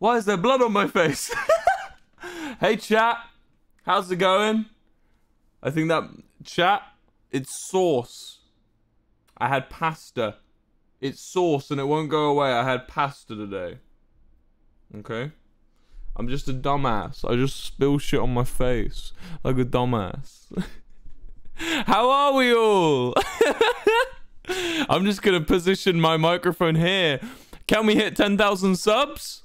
Why is there blood on my face? Hey, chat. How's it going? I think that... Chat, it's sauce. I had pasta. It's sauce and it won't go away. I had pasta today. Okay? I'm just a dumbass. I just spill shit on my face. Like a dumbass. How are we all? I'm just gonna position my microphone here. Can we hit 10,000 subs?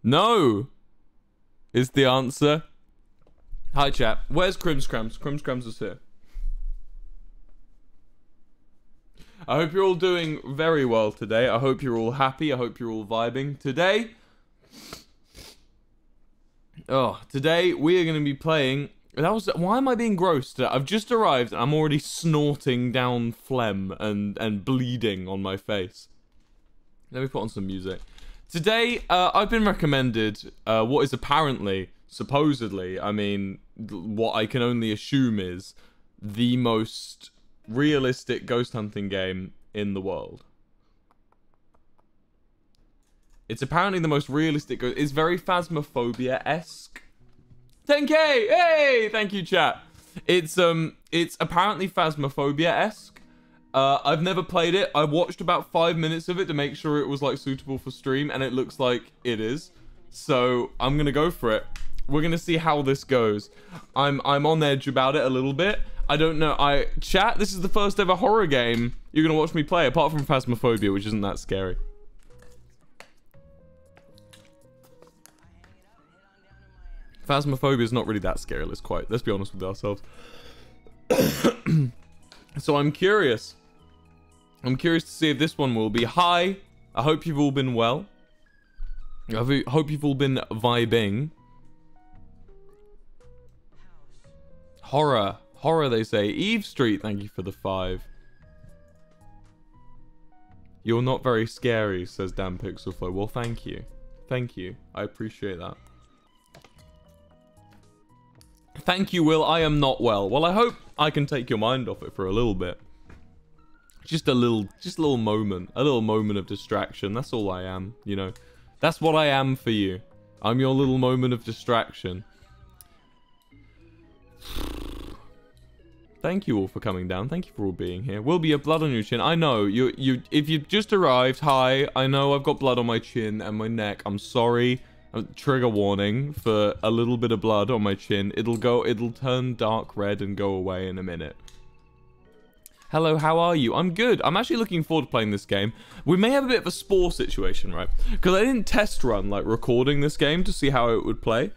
No, is the answer. Hi chat. Where's Crimscrams? Crimscrams is here. I hope you're all doing very well today. I hope you're all happy. I hope you're all vibing. Today we are going to be playing... Why am I being gross today? I've just arrived and I'm already snorting down phlegm and bleeding on my face. Let me put on some music. Today, I've been recommended what is apparently, supposedly, I mean, what I can only assume is the most realistic ghost hunting game in the world. It's apparently the most realistic. It's very Phasmophobia-esque. 10k! Hey! Thank you, chat. It's apparently Phasmophobia-esque. I've never played it. I watched about 5 minutes of it to make sure it was like suitable for stream, and it looks like it is. So I'm gonna go for it. We're gonna see how this goes. I'm on edge about it a little bit. I don't know. Chat, this is the first ever horror game you're gonna watch me play, apart from Phasmophobia, which isn't that scary. Phasmophobia is not really that scary. Let's be honest with ourselves. So I'm curious. I'm curious to see if this one will be. Hi. I hope you've all been well. I hope you've all been vibing. Horror. Horror, they say. Eve Street, thank you for the 5. You're not very scary, says Dan Pixelflow. Well, thank you. Thank you. I appreciate that. Thank you, Will. I am not well. Well, I hope I can take your mind off it for a little bit. Just a little moment. A little moment of distraction. That's all I am, you know. That's what I am for you. I'm your little moment of distraction. Thank you all for coming down. Thank you for all being here. Will be your blood on your chin. I know. If you've just arrived, hi. I know I've got blood on my chin and my neck. I'm sorry. Trigger warning for a little bit of blood on my chin. It'll turn dark red and go away in a minute. Hello, how are you? I'm good. I'm actually looking forward to playing this game. We may have a bit of a spore situation, right? Because I didn't test run, like, recording this game to see how it would play.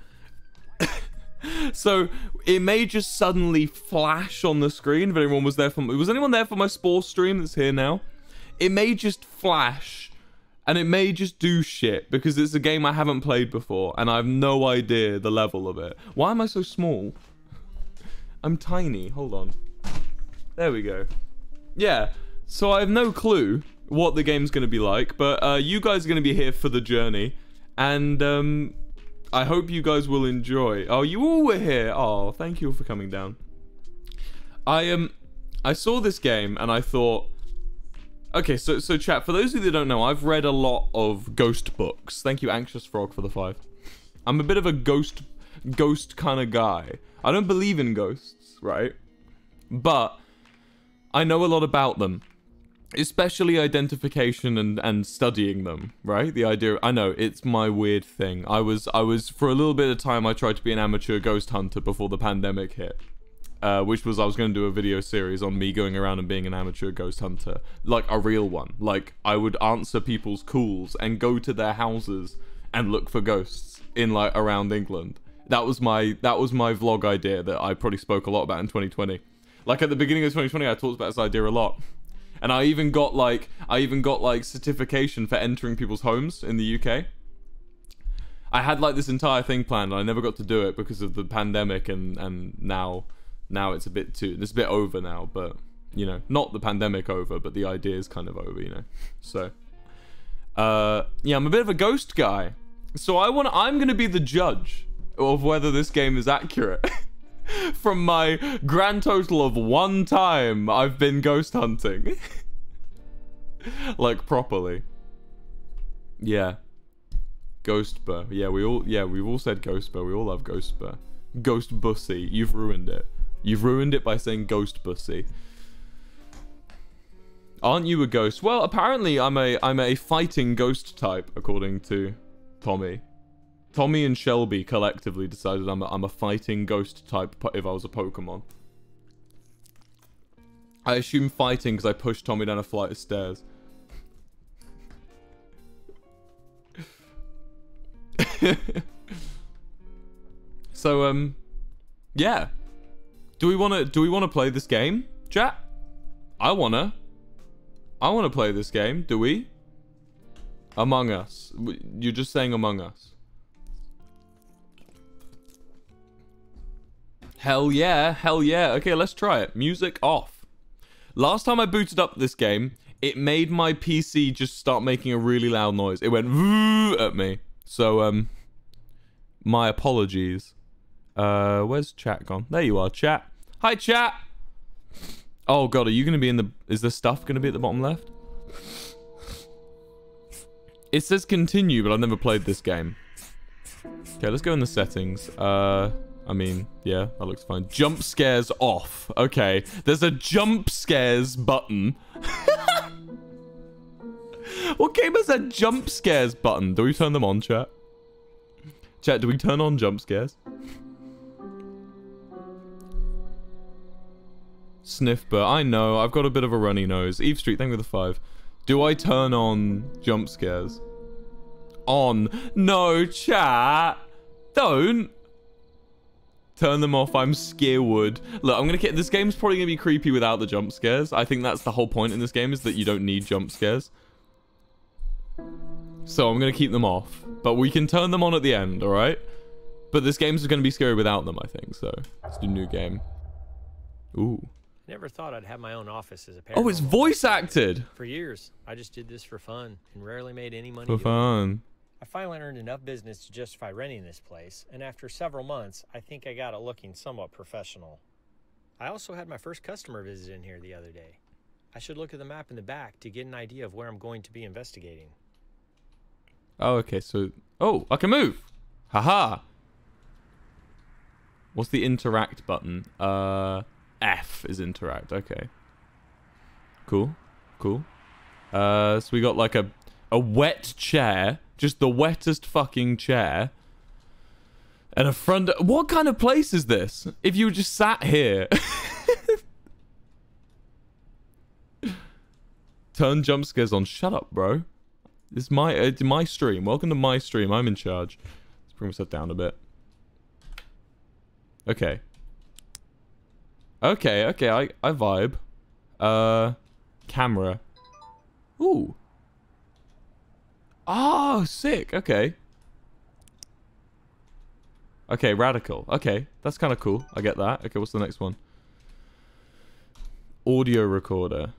So, it may just suddenly flash on the screen if anyone was there for... Was anyone there for my spore stream that's here now? It may just flash. And it may just do shit, because it's a game I haven't played before, and I have no idea the level of it. Why am I so small? I'm tiny. Hold on. There we go. Yeah, so I have no clue what the game's going to be like, but you guys are going to be here for the journey, and I hope you guys will enjoy. Oh, you all were here. Oh, thank you for coming down. I saw this game, and I thought... Okay, so chat, for those of you that don't know, I've read a lot of ghost books. Thank you, Anxious Frog, for the 5. I'm a bit of a ghost kind of guy. I don't believe in ghosts, right? But I know a lot about them. Especially identification and studying them, right? The idea... I know, it's my weird thing. I was for a little bit of time, I tried to be an amateur ghost hunter before the pandemic hit. Which was I was going to do a video series on me going around and being an amateur ghost hunter, like a real one. Like I would answer people's calls and go to their houses and look for ghosts in like around England. That was my vlog idea that I probably spoke a lot about in 2020. Like at the beginning of 2020, I talked about this idea a lot, and I even got like certification for entering people's homes in the UK. I had like this entire thing planned, and I never got to do it because of the pandemic, and now it's a bit over now, but you know, not the pandemic over, but the idea is kind of over, you know. So yeah, I'm a bit of a ghost guy, so I'm gonna be the judge of whether this game is accurate. From my grand total of 1 time I've been ghost hunting. Like properly. Yeah. Ghostbur. Yeah, we've all said Ghostbur. We all love Ghostbur. Ghost Bussy. You've ruined it. You've ruined it by saying Ghost Bussy. Aren't you a ghost? Well, apparently I'm a fighting ghost type, according to Tommy. Tommy and Shelby collectively decided I'm a fighting ghost type if I was a Pokemon. I assume fighting because I pushed Tommy down a flight of stairs. So yeah. Do we wanna play this game, chat? I wanna play this game. Do we? Among Us. You're just saying Among Us. Hell yeah, hell yeah. Okay, let's try it. Music off. Last time I booted up this game, it made my PC just start making a really loud noise. It went "Voo" at me. So my apologies. Where's chat gone? There you are, chat. Hi, chat. Oh god, are you gonna be in the... Is the stuff gonna be at the bottom left? It says continue, but I've never played this game. Okay, let's go in the settings. I mean, yeah, that looks fine. Jump scares off. Okay, there's a jump scares button. What game has a jump scares button? Do we turn them on, chat? Chat, do we turn on jump scares? Sniffber, I know, I've got a bit of a runny nose. Eve Street, thank you for the 5. Do I turn on jump scares? On. No, chat. Don't. Turn them off, I'm scarewood. Look, I'm gonna get... This game's probably gonna be creepy without the jump scares. I think that's the whole point in this game, is that you don't need jump scares. So I'm gonna keep them off. But we can turn them on at the end, alright? But this game's gonna be scary without them, I think, so... Let's do new game. Ooh. Never thought I'd have my own office as a paranormal. Oh, it's voice acted! For years, I just did this for fun and rarely made any money. For fun. I finally earned enough business to justify renting this place, and after several months, I think I got it looking somewhat professional. I also had my first customer visit in here the other day. I should look at the map in the back to get an idea of where I'm going to be investigating. Oh, okay, so... Oh, I can move! Haha! What's the interact button? F is interact, okay. Cool, cool. So we got like a wet chair. Just the wettest fucking chair. And a front... What kind of place is this? If you just sat here... Turn jump scares on. Shut up, bro. It's my stream. Welcome to my stream. I'm in charge. Let's bring myself down a bit. Okay. Okay, okay. I vibe. Camera. Ooh. Oh, sick. Okay. Okay, radical. Okay, that's kind of cool. I get that. Okay, what's the next one? Audio recorder.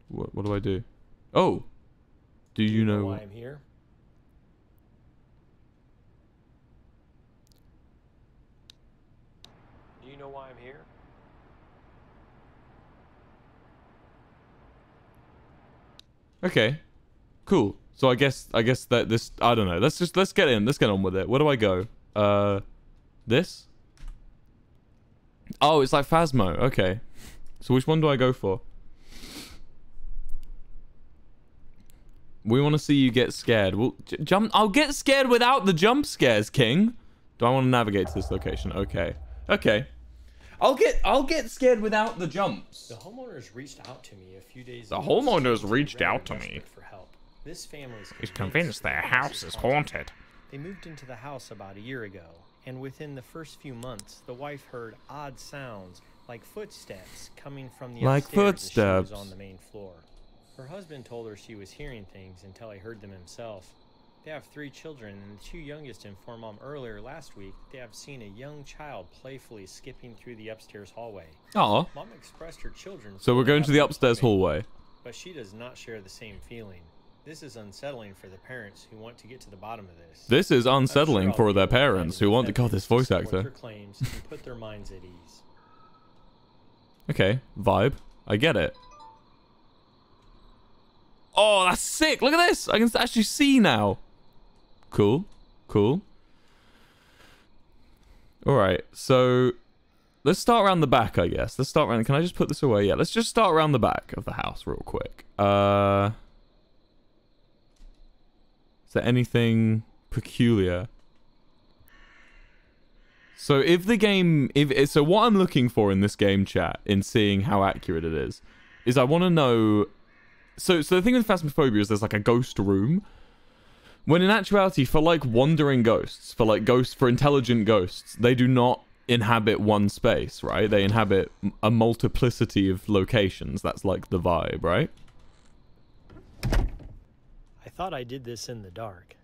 What do I do? Oh! Do you know why I'm here? Do you know why I'm here? Okay. Cool. So I guess that this... I don't know. Let's get in. Let's get on with it. Where do I go? This? Oh, it's like Phasmo. Okay. So which one do I go for? We want to see you get scared. Well, jump. I'll get scared without the jump scares, King. Do I want to navigate to this location? Okay. Okay. I'll get scared without the jumps. The homeowners reached out to me a few days The ago. homeowners reached out to me. For help. This family's convinced their house is haunted. They moved into the house about a year ago, and within the first few months, the wife heard odd sounds like footsteps coming from the Like upstairs as she footsteps. was on the main floor. Her husband told her she was hearing things until he heard them himself. They have 3 children, and the 2 youngest informed Mom earlier last week they have seen a young child playfully skipping through the upstairs hallway. Oh. Mom expressed her children. So we're going to the upstairs hallway. But she does not share the same feeling. This is unsettling for the parents who want to get to the bottom of this. This is unsettling for their parents who want to... God, this voice actor. Their claims and put their minds at ease. Okay, vibe. I get it. Oh, that's sick. Look at this. I can actually see now. Cool. Cool. All right, so let's start around the back, I guess. Let's start around... Can I just put this away? Yeah, let's just start around the back of the house real quick. Is there anything peculiar? So if the game... So what I'm looking for in this game, chat, in seeing how accurate it is I want to know... So the thing with Phasmophobia is there's like a ghost room. When in actuality, for like wandering ghosts, for intelligent ghosts, they do not inhabit one space, right? They inhabit a multiplicity of locations. That's like the vibe, right? I thought I did this in the dark.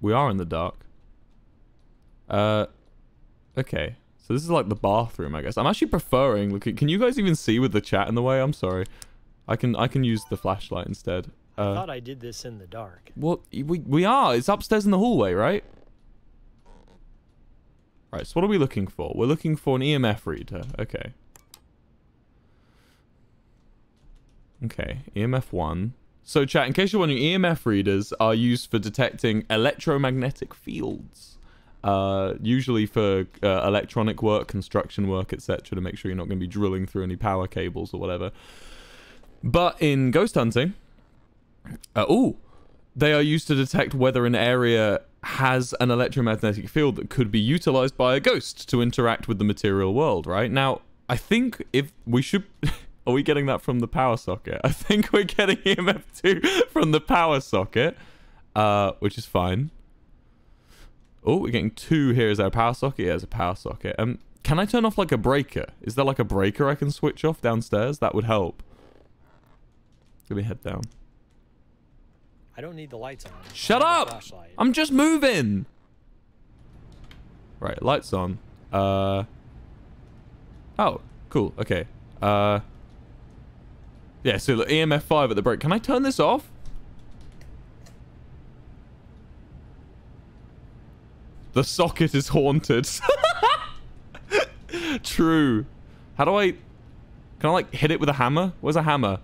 We are in the dark. Okay. So this is like the bathroom, I guess. I'm actually preferring... Look, can you guys even see with the chat in the way? I'm sorry. I can use the flashlight instead. I thought I did this in the dark. Well, we are. It's upstairs in the hallway, right? Right, so what are we looking for? We're looking for an EMF reader. Okay. Okay, EMF 1. So, chat, in case you're wondering, EMF readers are used for detecting electromagnetic fields. Usually for electronic work, construction work, etc. to make sure you're not going to be drilling through any power cables or whatever. But in ghost hunting... they are used to detect whether an area has an electromagnetic field that could be utilized by a ghost to interact with the material world, right? Now, I think if we should... Are we getting that from the power socket? I think we're getting EMF 2 from the power socket, which is fine. Oh, we're getting 2 here. Is there a power socket? Yeah, there's a power socket. Can I turn off like a breaker? Is there like a breaker I can switch off downstairs? That would help. Let me head down. I don't need the lights on. Shut up! I'm just moving! Right, lights on. Oh, cool. Okay. Yeah, so the EMF 5 at the break. Can I turn this off? The socket is haunted. True. How do I... Can I, like, hit it with a hammer? Where's a hammer?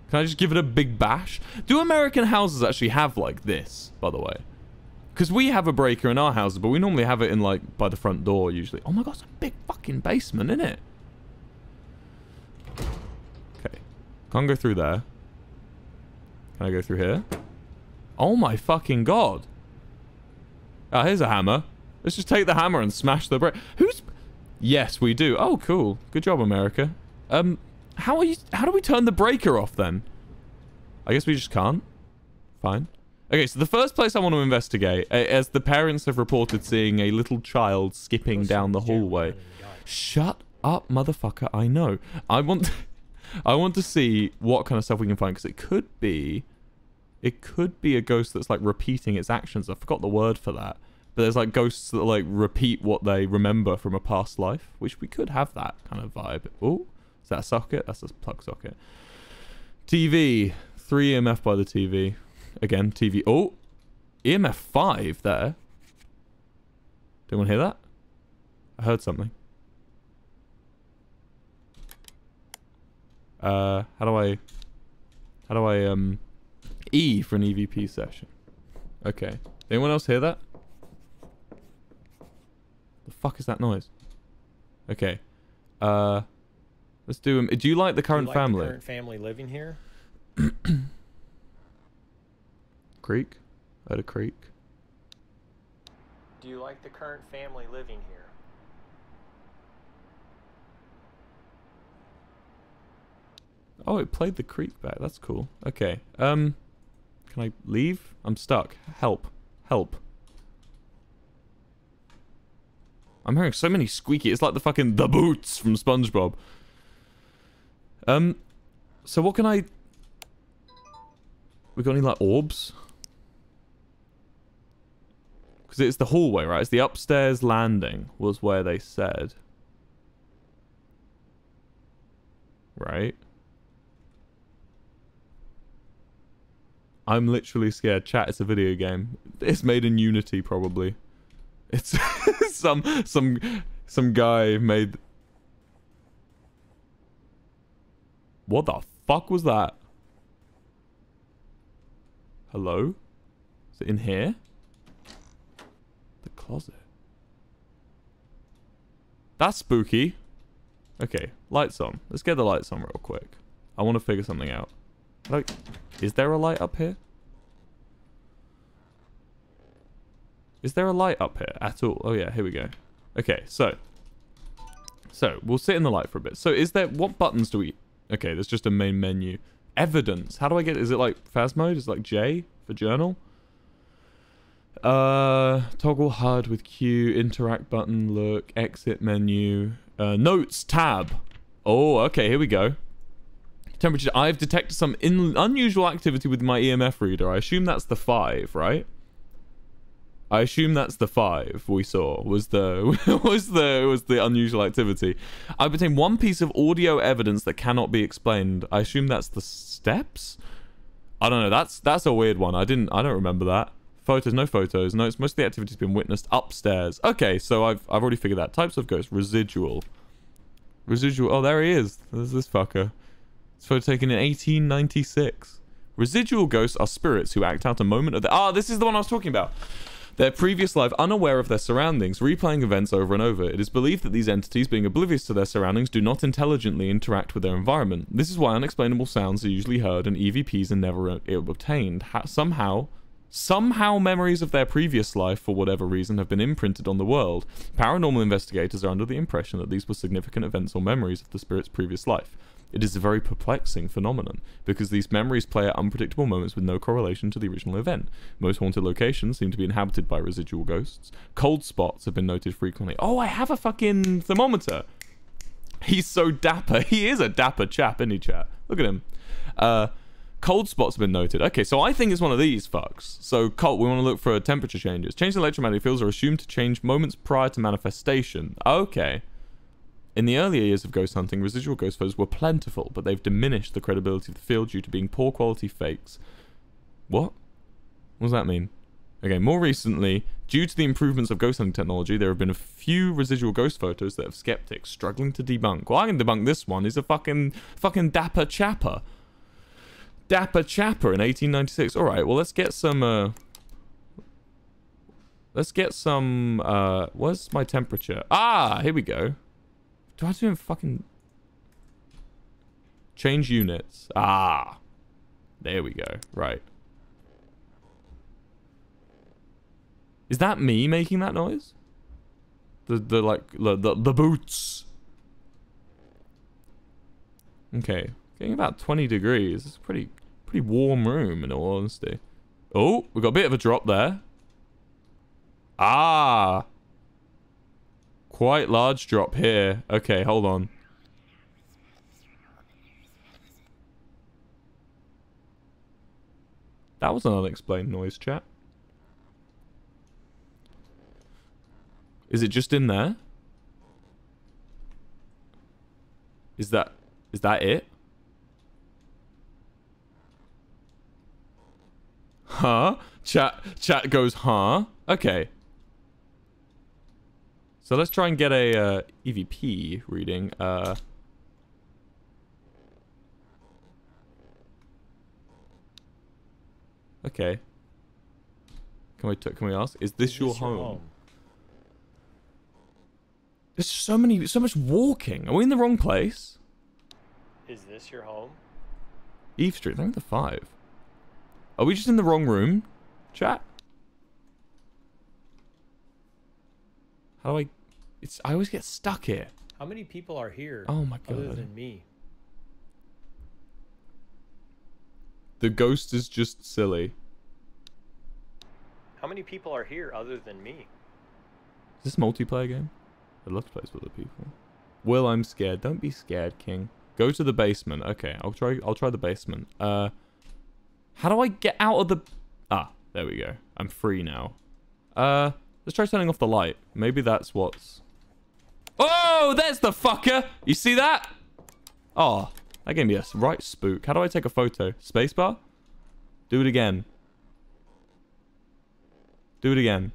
Can I just give it a big bash? Do American houses actually have, like, this, by the way? Because we have a breaker in our houses, but we normally have it in, like, by the front door, usually. Oh my god, it's a big fucking basement, isn't it? Okay. Can't go through there. Can I go through here? Oh my fucking god. Ah, here's a hammer. Let's just take the hammer and smash the brick. Who's... Yes, we do. Oh, cool. Good job, America. How do we turn the breaker off, then? I guess we just can't. Fine. Okay, so the first place I want to investigate, as the parents have reported seeing a little child skipping down the hallway. Shut up, motherfucker. I know. I want to see what kind of stuff we can find, because it could be a ghost that's, like, repeating its actions. I forgot the word for that. But there's, like, ghosts that, like, repeat what they remember from a past life, which we could have that kind of vibe. Oh, is that a socket? That's a plug socket. TV. 3 EMF by the TV. Again, TV. Oh, EMF 5 there. Do you want to hear that? I heard something. How do I E for an EVP session? Okay. Anyone else hear that? The fuck is that noise? Okay. Let's do... Do you like the current family? The current family living here? Creek? I heard a creek. Do you like the current family living here? Oh, it played the creek back. That's cool. Okay. Can I leave? I'm stuck. Help. Help. I'm hearing so many squeaky. It's like the fucking The Boots from SpongeBob. So what can I... We got any, like, orbs? Because it's the hallway, right? It's the upstairs landing was where they said. Right? I'm literally scared. Chat, it's a video game. It's made in Unity, probably. It's some guy made... What the fuck was that? Hello? Is it in here? The closet. That's spooky. Okay, lights on. Let's get the lights on real quick. I want to figure something out. Like, is there a light up here? Is there a light up here at all? Oh yeah, here we go. Okay, so we'll sit in the light for a bit. So is there, what buttons do we, okay, there's just a main menu. Evidence, how do I get, is it like Phas mode? Is it like J for journal? Toggle HUD with Q, interact button, look, exit menu, notes tab. Oh, okay, here we go. Temperature, I've detected some unusual activity with my EMF reader. I assume that's the 5, right? I assume that's the 5 we saw was the was the unusual activity. I've obtained one piece of audio evidence that cannot be explained. I assume that's the steps. I don't know. That's a weird one. I don't remember that. Photos, no photos. No, it's most of the activity's been witnessed upstairs. Okay, so I've already figured that. Types of ghosts. Residual. Oh, there he is. There's this fucker. This photo taken in 1896. Residual ghosts are spirits who act out a moment of the... this is the one I was talking about. Their previous life, unaware of their surroundings, replaying events over and over. It is believed that these entities, being oblivious to their surroundings, do not intelligently interact with their environment. This is why unexplainable sounds are usually heard and EVPs are never obtained. Somehow memories of their previous life, for whatever reason, have been imprinted on the world. Paranormal investigators are under the impression that these were significant events or memories of the spirit's previous life. It is a very perplexing phenomenon, because these memories play at unpredictable moments with no correlation to the original event. Most haunted locations seem to be inhabited by residual ghosts. Cold spots have been noted frequently. Oh, I have a fucking thermometer! He's so dapper. He is a dapper chap, isn't he, chat? Look at him. Cold spots have been noted. Okay, so I think it's one of these fucks. So cold, we want to look for temperature changes. Changes in electromagnetic fields are assumed to change moments prior to manifestation. Okay. In the earlier years of ghost hunting, residual ghost photos were plentiful, but they've diminished the credibility of the field due to being poor quality fakes. What? What does that mean? Okay, more recently, due to the improvements of ghost hunting technology, there have been a few residual ghost photos that have skeptics struggling to debunk. Well, I can debunk this one. He's a fucking dapper chapper. Dapper chapper in 1896. Alright, well, let's get some, where's my temperature? Here we go. Do I have to fucking... Change units. There we go. Right. Is that me making that noise? The boots. Okay. Getting about 20 degrees. It's a pretty warm room, in all honesty. Oh, we got a bit of a drop there. Quite large drop here. Okay, hold on. That was an unexplained noise, chat. Is it just in there? Is that it? Huh? Chat goes, huh? Okay. So let's try and get a EVP reading. Okay. Can we ask? Is this your home? There's so much walking. Are we in the wrong place? Is this your home? Eve Street. I think the 5. Are we just in the wrong room? Chat. How do I... I always get stuck here. How many people are here? Oh my god. Other than me. The ghost is just silly. How many people are here other than me? Is this a multiplayer game? I'd love to play this with other people. Will, I'm scared. Don't be scared, King. Go to the basement. Okay, I'll try the basement. How do I get out of the... there we go. I'm free now. Let's try turning off the light. Maybe that's what's... Oh, there's the fucker! You see that? Oh, that gave me a right spook. How do I take a photo? Spacebar? Do it again. Do it again.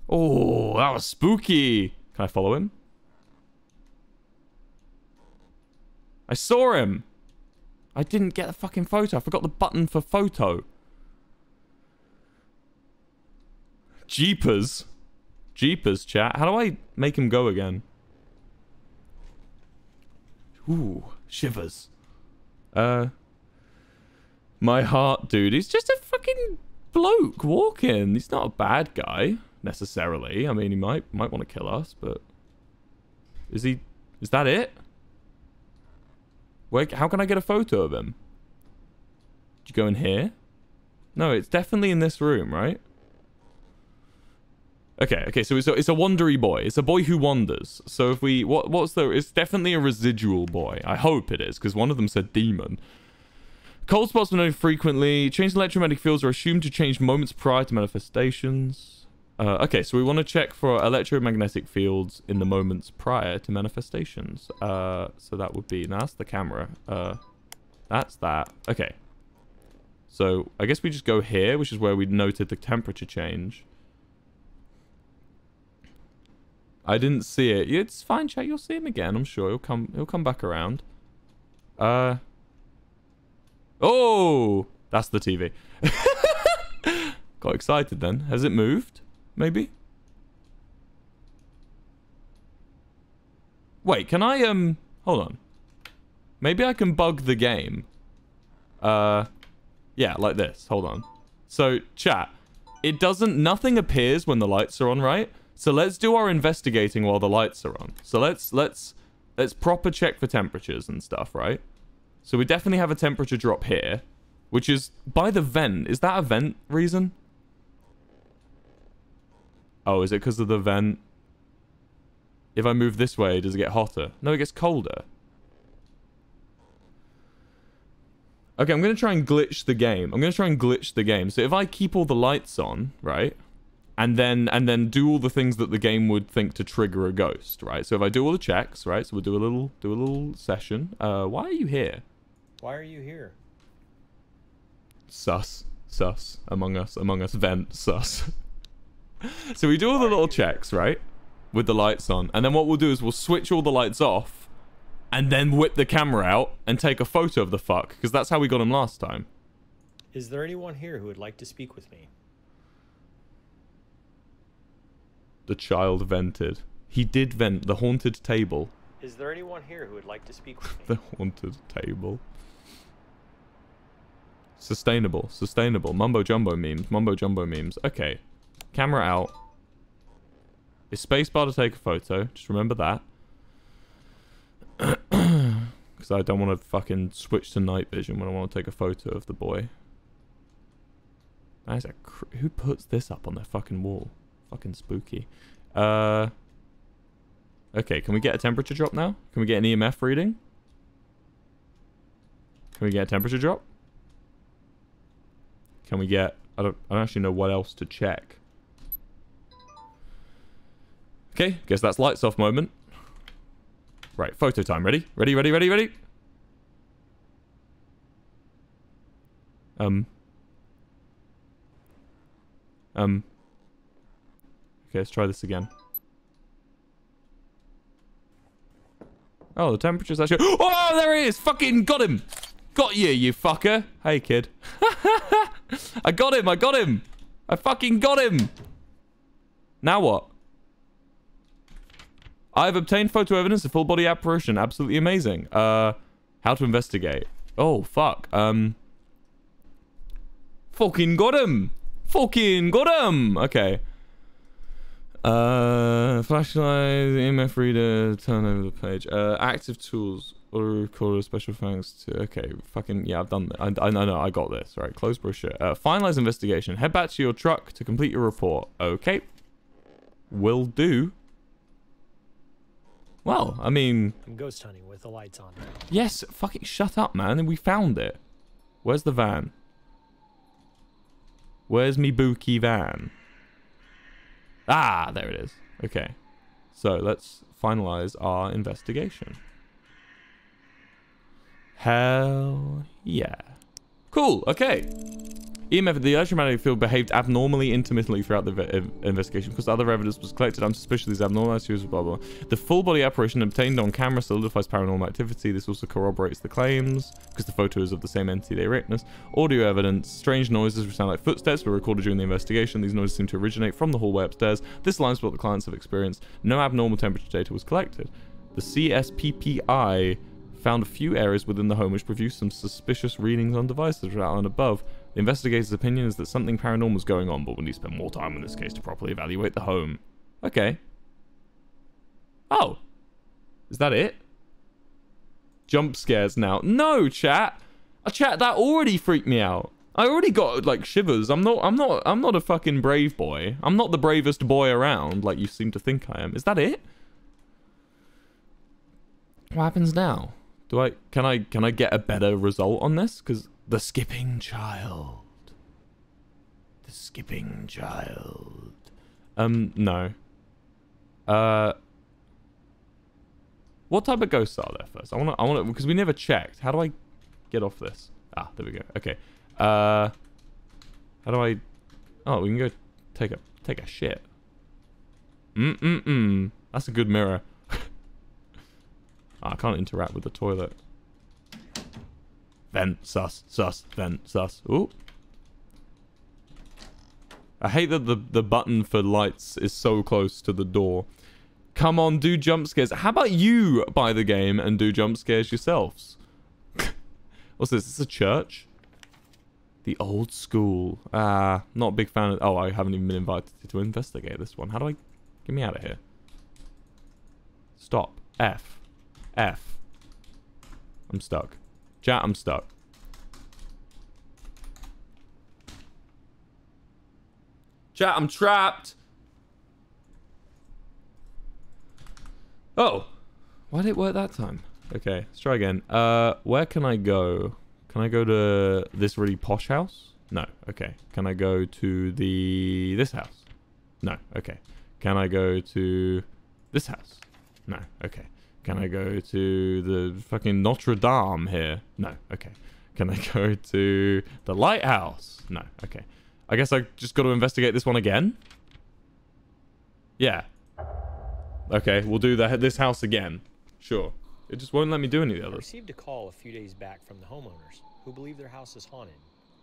Oh, that was spooky. Can I follow him? I saw him. I didn't get the fucking photo. I forgot the button for photo. Jeepers. Jeepers, chat. How do I make him go again? Ooh, shivers. My heart, dude. He's just a fucking bloke walking. He's not a bad guy, necessarily. I mean, he might want to kill us, but... Is that it? Wait, how can I get a photo of him? Did you go in here? No, it's definitely in this room, right? Okay, so it's a wandery boy. It's a boy who wanders. So if we... It's definitely a residual boy. I hope it is, because one of them said demon. Cold spots are known frequently. Changed electromagnetic fields are assumed to change moments prior to manifestations. Okay, so we want to check for electromagnetic fields in the moments prior to manifestations. So that would be... Now, that's the camera. That's that. Okay. So, I guess we just go here, which is where we noted the temperature change. I didn't see it. It's fine, chat. You'll see him again, I'm sure. He'll come back around. Oh! That's the TV. Got excited then. Has it moved? Maybe? Wait, can I, hold on. Maybe I can bug the game. Yeah, like this. Hold on. So, chat. It doesn't... Nothing appears when the lights are on, right? So let's do our investigating while the lights are on. So let's proper check for temperatures and stuff, right? So we definitely have a temperature drop here, which is by the vent. Is that a vent reason? Oh, is it because of the vent? If I move this way, does it get hotter? No, it gets colder. Okay, I'm going to try and glitch the game. So if I keep all the lights on, right? And then do all the things that the game would think to trigger a ghost, right? So if I do all the checks, right? So we'll do a little session. Why are you here? Why are you here? Sus. Among us, vent, sus. So we do all the little checks, right? With the lights on. And then what we'll do is we'll switch all the lights off and then whip the camera out and take a photo of the fuck. Because that's how we got him last time. Is there anyone here who would like to speak with me? The child vented. He did vent the haunted table. Is there anyone here who would like to speak with me? The haunted table. Sustainable. Mumbo jumbo memes. Okay. Camera out. Is spacebar to take a photo? Just remember that. Because I don't want to fucking switch to night vision when I want to take a photo of the boy. That is who puts this up on their fucking wall? Fucking spooky. Okay, can we get a temperature drop now? Can we get an EMF reading? Can we get a temperature drop? Can we get... I don't actually know what else to check. Okay, guess that's lights off moment. Right, photo time. Ready? Ready? Okay, let's try this again. Oh, the temperature's actually... Oh, there he is! Fucking got him! Got you, you fucker! Hey, kid. I got him! I fucking got him! Now what? I've obtained photo evidence of full body apparition. Absolutely amazing. How to investigate. Oh, fuck. Fucking got him! Okay. Flashlight, EMF reader, turn over the page. Active tools, auto recorder, special thanks to... Okay, fucking... Yeah, I've done that. I know, I got this. Right, close brochure. Finalize investigation. Head back to your truck to complete your report. Okay. Will do. Well, I mean... I'm ghost hunting with the lights on. Yes, fucking shut up, man. And we found it. Where's the van? Where's me bookie van? Ah, there it is. Okay. So, let's finalize our investigation. Hell yeah. Cool, okay. EMF, the electromagnetic field behaved abnormally intermittently throughout the investigation. Because other evidence was collected, I'm suspicious of these abnormalities, blah, blah, blah. The full body apparition obtained on camera solidifies paranormal activity. This also corroborates the claims, because the photo is of the same entity they witnessed. Audio evidence, strange noises which sound like footsteps were recorded during the investigation. These noises seem to originate from the hallway upstairs. This aligns with what the clients have experienced. No abnormal temperature data was collected. The CSPPI found a few areas within the home which produced some suspicious readings on devices which are outlined above. The investigator's opinion is that something paranormal is going on, but we need to spend more time in this case to properly evaluate the home. Okay. Oh. Is that it? Jump scares now. No, chat. Chat, that already freaked me out. I already got like shivers. I'm not a fucking brave boy. I'm not the bravest boy around like you seem to think I am. Is that it? What happens now? Can I get a better result on this? Because the skipping child. The skipping child. No. What type of ghosts are there first? I wanna because we never checked. How do I get off this? Ah, there we go. Okay. How do I? Oh, we can go take a shit. That's a good mirror. I can't interact with the toilet. Vent, sus, vent, sus. Ooh. I hate that the button for lights is so close to the door. Come on, do jump scares. How about you buy the game and do jump scares yourselves? What's this? Is this a church? The old school. Not a big fan of... Oh, I haven't even been invited to investigate this one. How do I... Get me out of here. Stop. F. I'm stuck. Chat, I'm stuck. Chat, I'm trapped. Oh. Why did it work that time? Okay, let's try again. Where can I go? Can I go to this really posh house? No. Okay. Can I go to this house? No. Okay. Can I go to this house? No. Okay. Can I go to the fucking Notre Dame here? No. Okay. Can I go to the lighthouse? No. Okay. I guess I just got to investigate this one again? Yeah. Okay, we'll do this house again. Sure. It just won't let me do any of the I others. received a call a few days back from the homeowners who believe their house is haunted.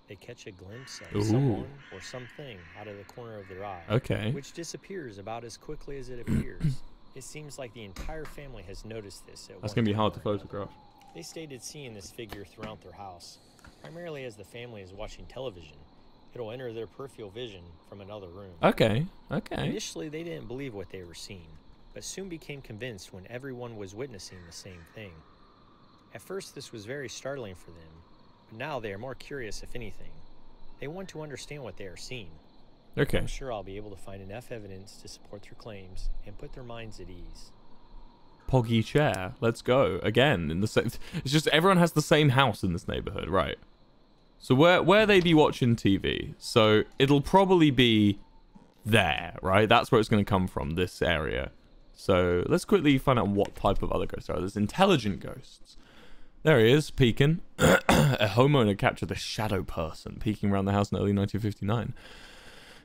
They catch a glimpse of someone or something out of the corner of their eye, Okay. which disappears about as quickly as it appears. It seems like the entire family has noticed this at That's one going to be time hard to or another. photograph. They stated seeing this figure throughout their house, primarily as the family is watching television. It'll enter their peripheral vision from another room. Okay. Okay. Initially, they didn't believe what they were seeing, but soon became convinced when everyone was witnessing the same thing. At first, this was very startling for them, but now they are more curious if anything. They want to understand what they are seeing. Okay. I'm sure I'll be able to find enough evidence to support their claims and put their minds at ease. Poggy chair. Let's go. Again, in the same... It's just everyone has the same house in this neighborhood, right? So where they be watching TV? So it'll probably be there, right? That's where it's going to come from, this area. So let's quickly find out what type of other ghosts there are. There's intelligent ghosts. There he is, peeking. A homeowner captured the shadow person peeking around the house in early 1959.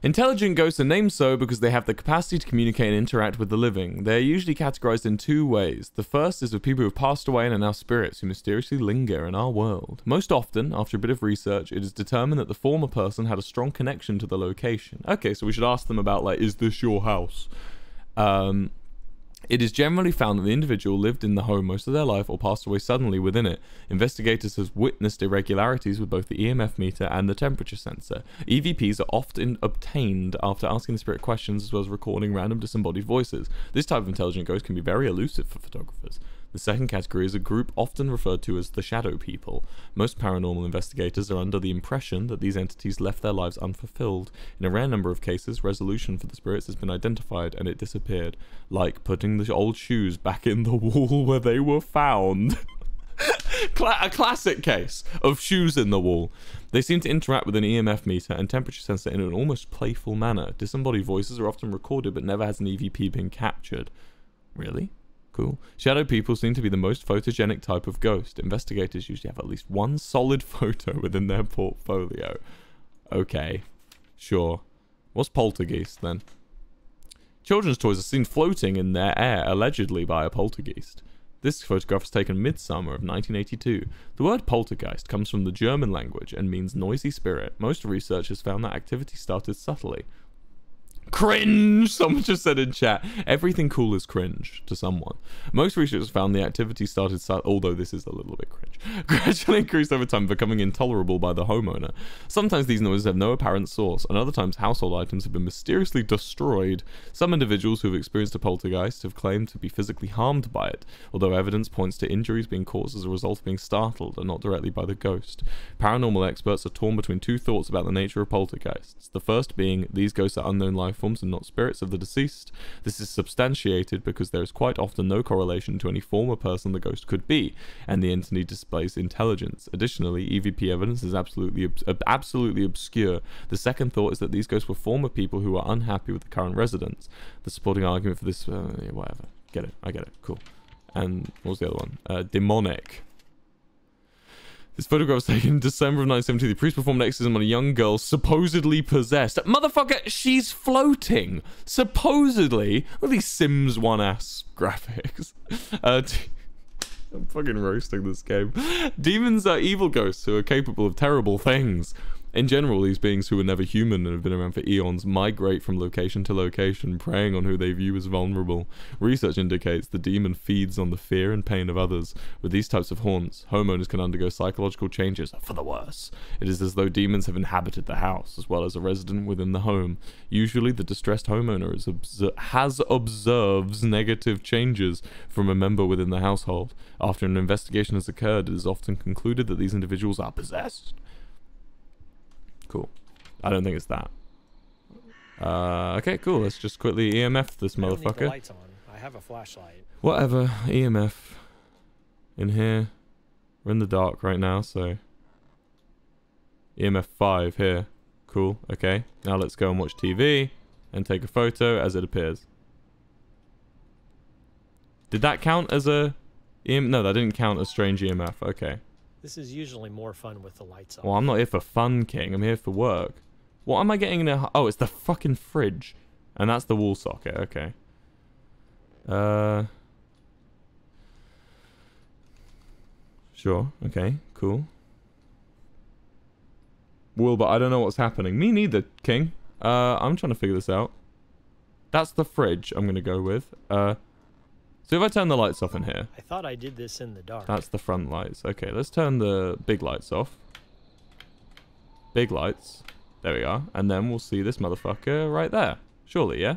Intelligent ghosts are named so because they have the capacity to communicate and interact with the living. They are usually categorized in two ways. The first is with people who have passed away and are now spirits who mysteriously linger in our world. Most often, after a bit of research, it is determined that the former person had a strong connection to the location. Okay, so we should ask them about, like, is this your house? It is generally found that the individual lived in the home most of their life or passed away suddenly within it. Investigators have witnessed irregularities with both the EMF meter and the temperature sensor. EVPs are often obtained after asking the spirit questions as well as recording random disembodied voices. This type of intelligent ghost can be very elusive for photographers. The second category is a group often referred to as the shadow people. Most paranormal investigators are under the impression that these entities left their lives unfulfilled. In a rare number of cases, resolution for the spirits has been identified and it disappeared, like putting the old shoes back in the wall where they were found. A classic case of shoes in the wall. They seem to interact with an EMF meter and temperature sensor in an almost playful manner. Disembodied voices are often recorded but never has an EVP been captured. Really? Cool. Shadow people seem to be the most photogenic type of ghost. Investigators usually have at least one solid photo within their portfolio. Okay. Sure. What's poltergeist, then? Children's toys are seen floating in their air, allegedly by a poltergeist. This photograph was taken midsummer of 1982. The word poltergeist comes from the German language and means noisy spirit. Most researchers found that activity started subtly. Cringe! Someone just said in chat. Everything cool is cringe to someone. Most researchers found the activity started although this is a little bit cringe. Gradually increased over time, becoming intolerable by the homeowner. Sometimes these noises have no apparent source, and other times household items have been mysteriously destroyed. Some individuals who have experienced a poltergeist have claimed to be physically harmed by it, although evidence points to injuries being caused as a result of being startled and not directly by the ghost. Paranormal experts are torn between two thoughts about the nature of poltergeists. The first being, these ghosts are unknown life forms and not spirits of the deceased. This is substantiated because there is quite often no correlation to any former person the ghost could be, and the entity displays intelligence. Additionally, EVP evidence is absolutely obscure. The second thought is that these ghosts were former people who are unhappy with the current residents. The supporting argument for this, yeah, whatever. Get it. I get it. Cool. And what was the other one? Demonic. This photograph was taken in December of 1970. The priest performed an exorcism on a young girl supposedly possessed. Motherfucker, she's floating. Supposedly. Look at these Sims 1-ass graphics. I'm fucking roasting this game. Demons are evil ghosts who are capable of terrible things. In general, these beings who are never human and have been around for eons migrate from location to location, preying on who they view as vulnerable. Research indicates the demon feeds on the fear and pain of others. With these types of haunts, homeowners can undergo psychological changes for the worse. It is as though demons have inhabited the house, as well as a resident within the home. Usually, the distressed homeowner observes negative changes from a member within the household. After an investigation has occurred, it is often concluded that these individuals are possessed. Cool. I don't think it's that. Okay, cool. Let's just quickly EMF this motherfucker. I don't need the lights on. I have a flashlight. Whatever. EMF. In here. We're in the dark right now, so... EMF 5 here. Cool. Okay. Now let's go and watch TV and take a photo as it appears. Did that count as a... No, that didn't count as strange EMF. Okay. This is usually more fun with the lights on. Well, I'm not here for fun, King. I'm here for work. What am I getting in a... Oh, it's the fucking fridge. And that's the wall socket. Okay. Sure. Okay. Cool. Wilbur, I don't know what's happening. Me neither, King. I'm trying to figure this out. That's the fridge I'm going to go with. So if I turn the lights off in here... I thought I did this in the dark. That's the front lights. Okay, let's turn the big lights off. Big lights. There we are. And then we'll see this motherfucker right there. Surely, yeah?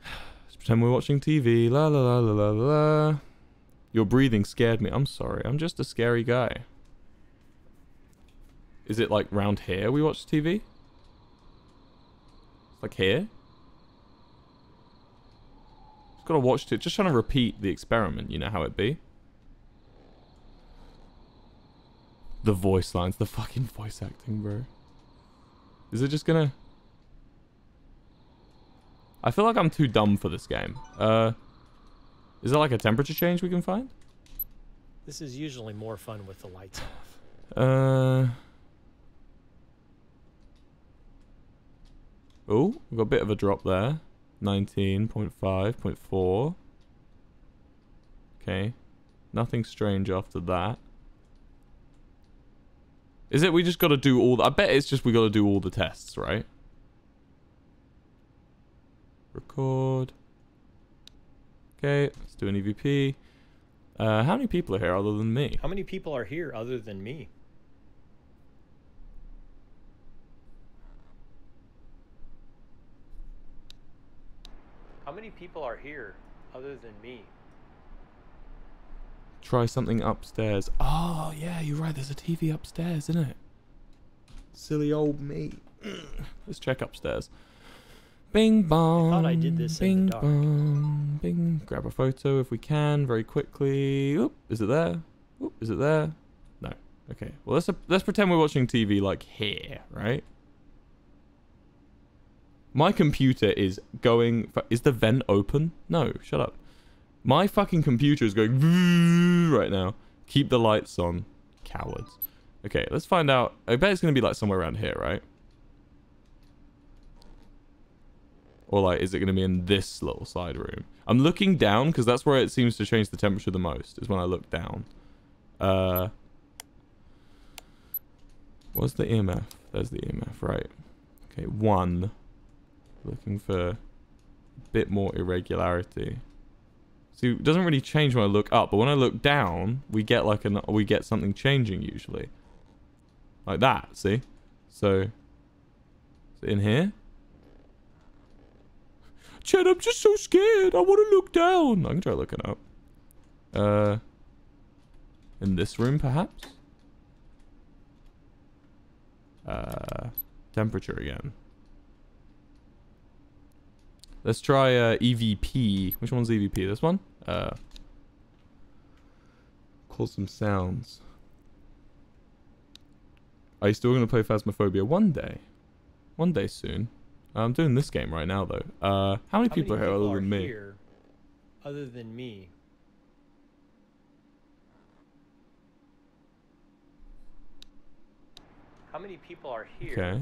Let's pretend we're watching TV. La la la la la la. Your breathing scared me. I'm sorry. I'm just a scary guy. Is it like round here we watch TV? Like here? Gotta watch it. Just trying to repeat the experiment. You know how it be. The voice lines. The fucking voice acting, bro. Is it just gonna... I feel like I'm too dumb for this game. Is there like a temperature change we can find? This is usually more fun with the lights off. Oh, we've got a bit of a drop there. 19.5, 0.4. Okay. Nothing strange after that. Is it we just got to do all... I bet it's just we got to do all the tests, right? Record. Okay, let's do an EVP. How many people are here other than me? How many people are here other than me? How many people are here other than me? Try something upstairs. Oh, yeah, you're right. There's a TV upstairs, isn't it? Silly old me. Let's check upstairs. Bing bong. I thought I did this bing in the dark. Bong, bing. Grab a photo if we can, very quickly. Oop, is it there? Oop, is it there? No. Okay. Well, let's pretend we're watching TV like here, right? My computer is going... Is the vent open? No, shut up. My fucking computer is going right now. Keep the lights on. Cowards. Okay, let's find out. I bet it's going to be like somewhere around here, right? Or like, is it going to be in this little side room? I'm looking down because that's where it seems to change the temperature the most, is when I look down. What's the EMF? There's the EMF, right. Okay, 1. Looking for a bit more irregularity. See, it doesn't really change when I look up, but when I look down, we get like we get something changing usually. Like that, see? So, is it in here? Chad, I'm just so scared. I want to look down. I can try looking up. In this room, perhaps? Temperature again. Let's try EVP. Which one's EVP? This one? Call some sounds. Are you still going to play Phasmophobia one day? One day soon. I'm doing this game right now, though. How many people are here other than me? Other than me. How many people are here? Okay.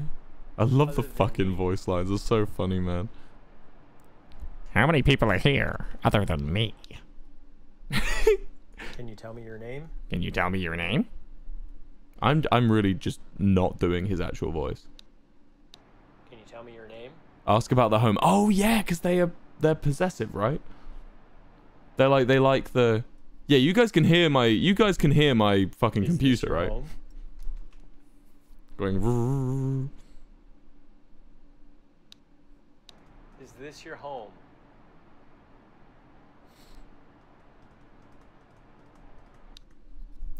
I love the fucking voice lines. It's so funny, man. How many people are here other than me? Can you tell me your name? Can you tell me your name? I'm really just not doing his actual voice. Can you tell me your name? Ask about the home. Oh yeah, because they're possessive, right? They like the. Yeah, you guys can hear my fucking computer, right? Home? Going. Is this your home?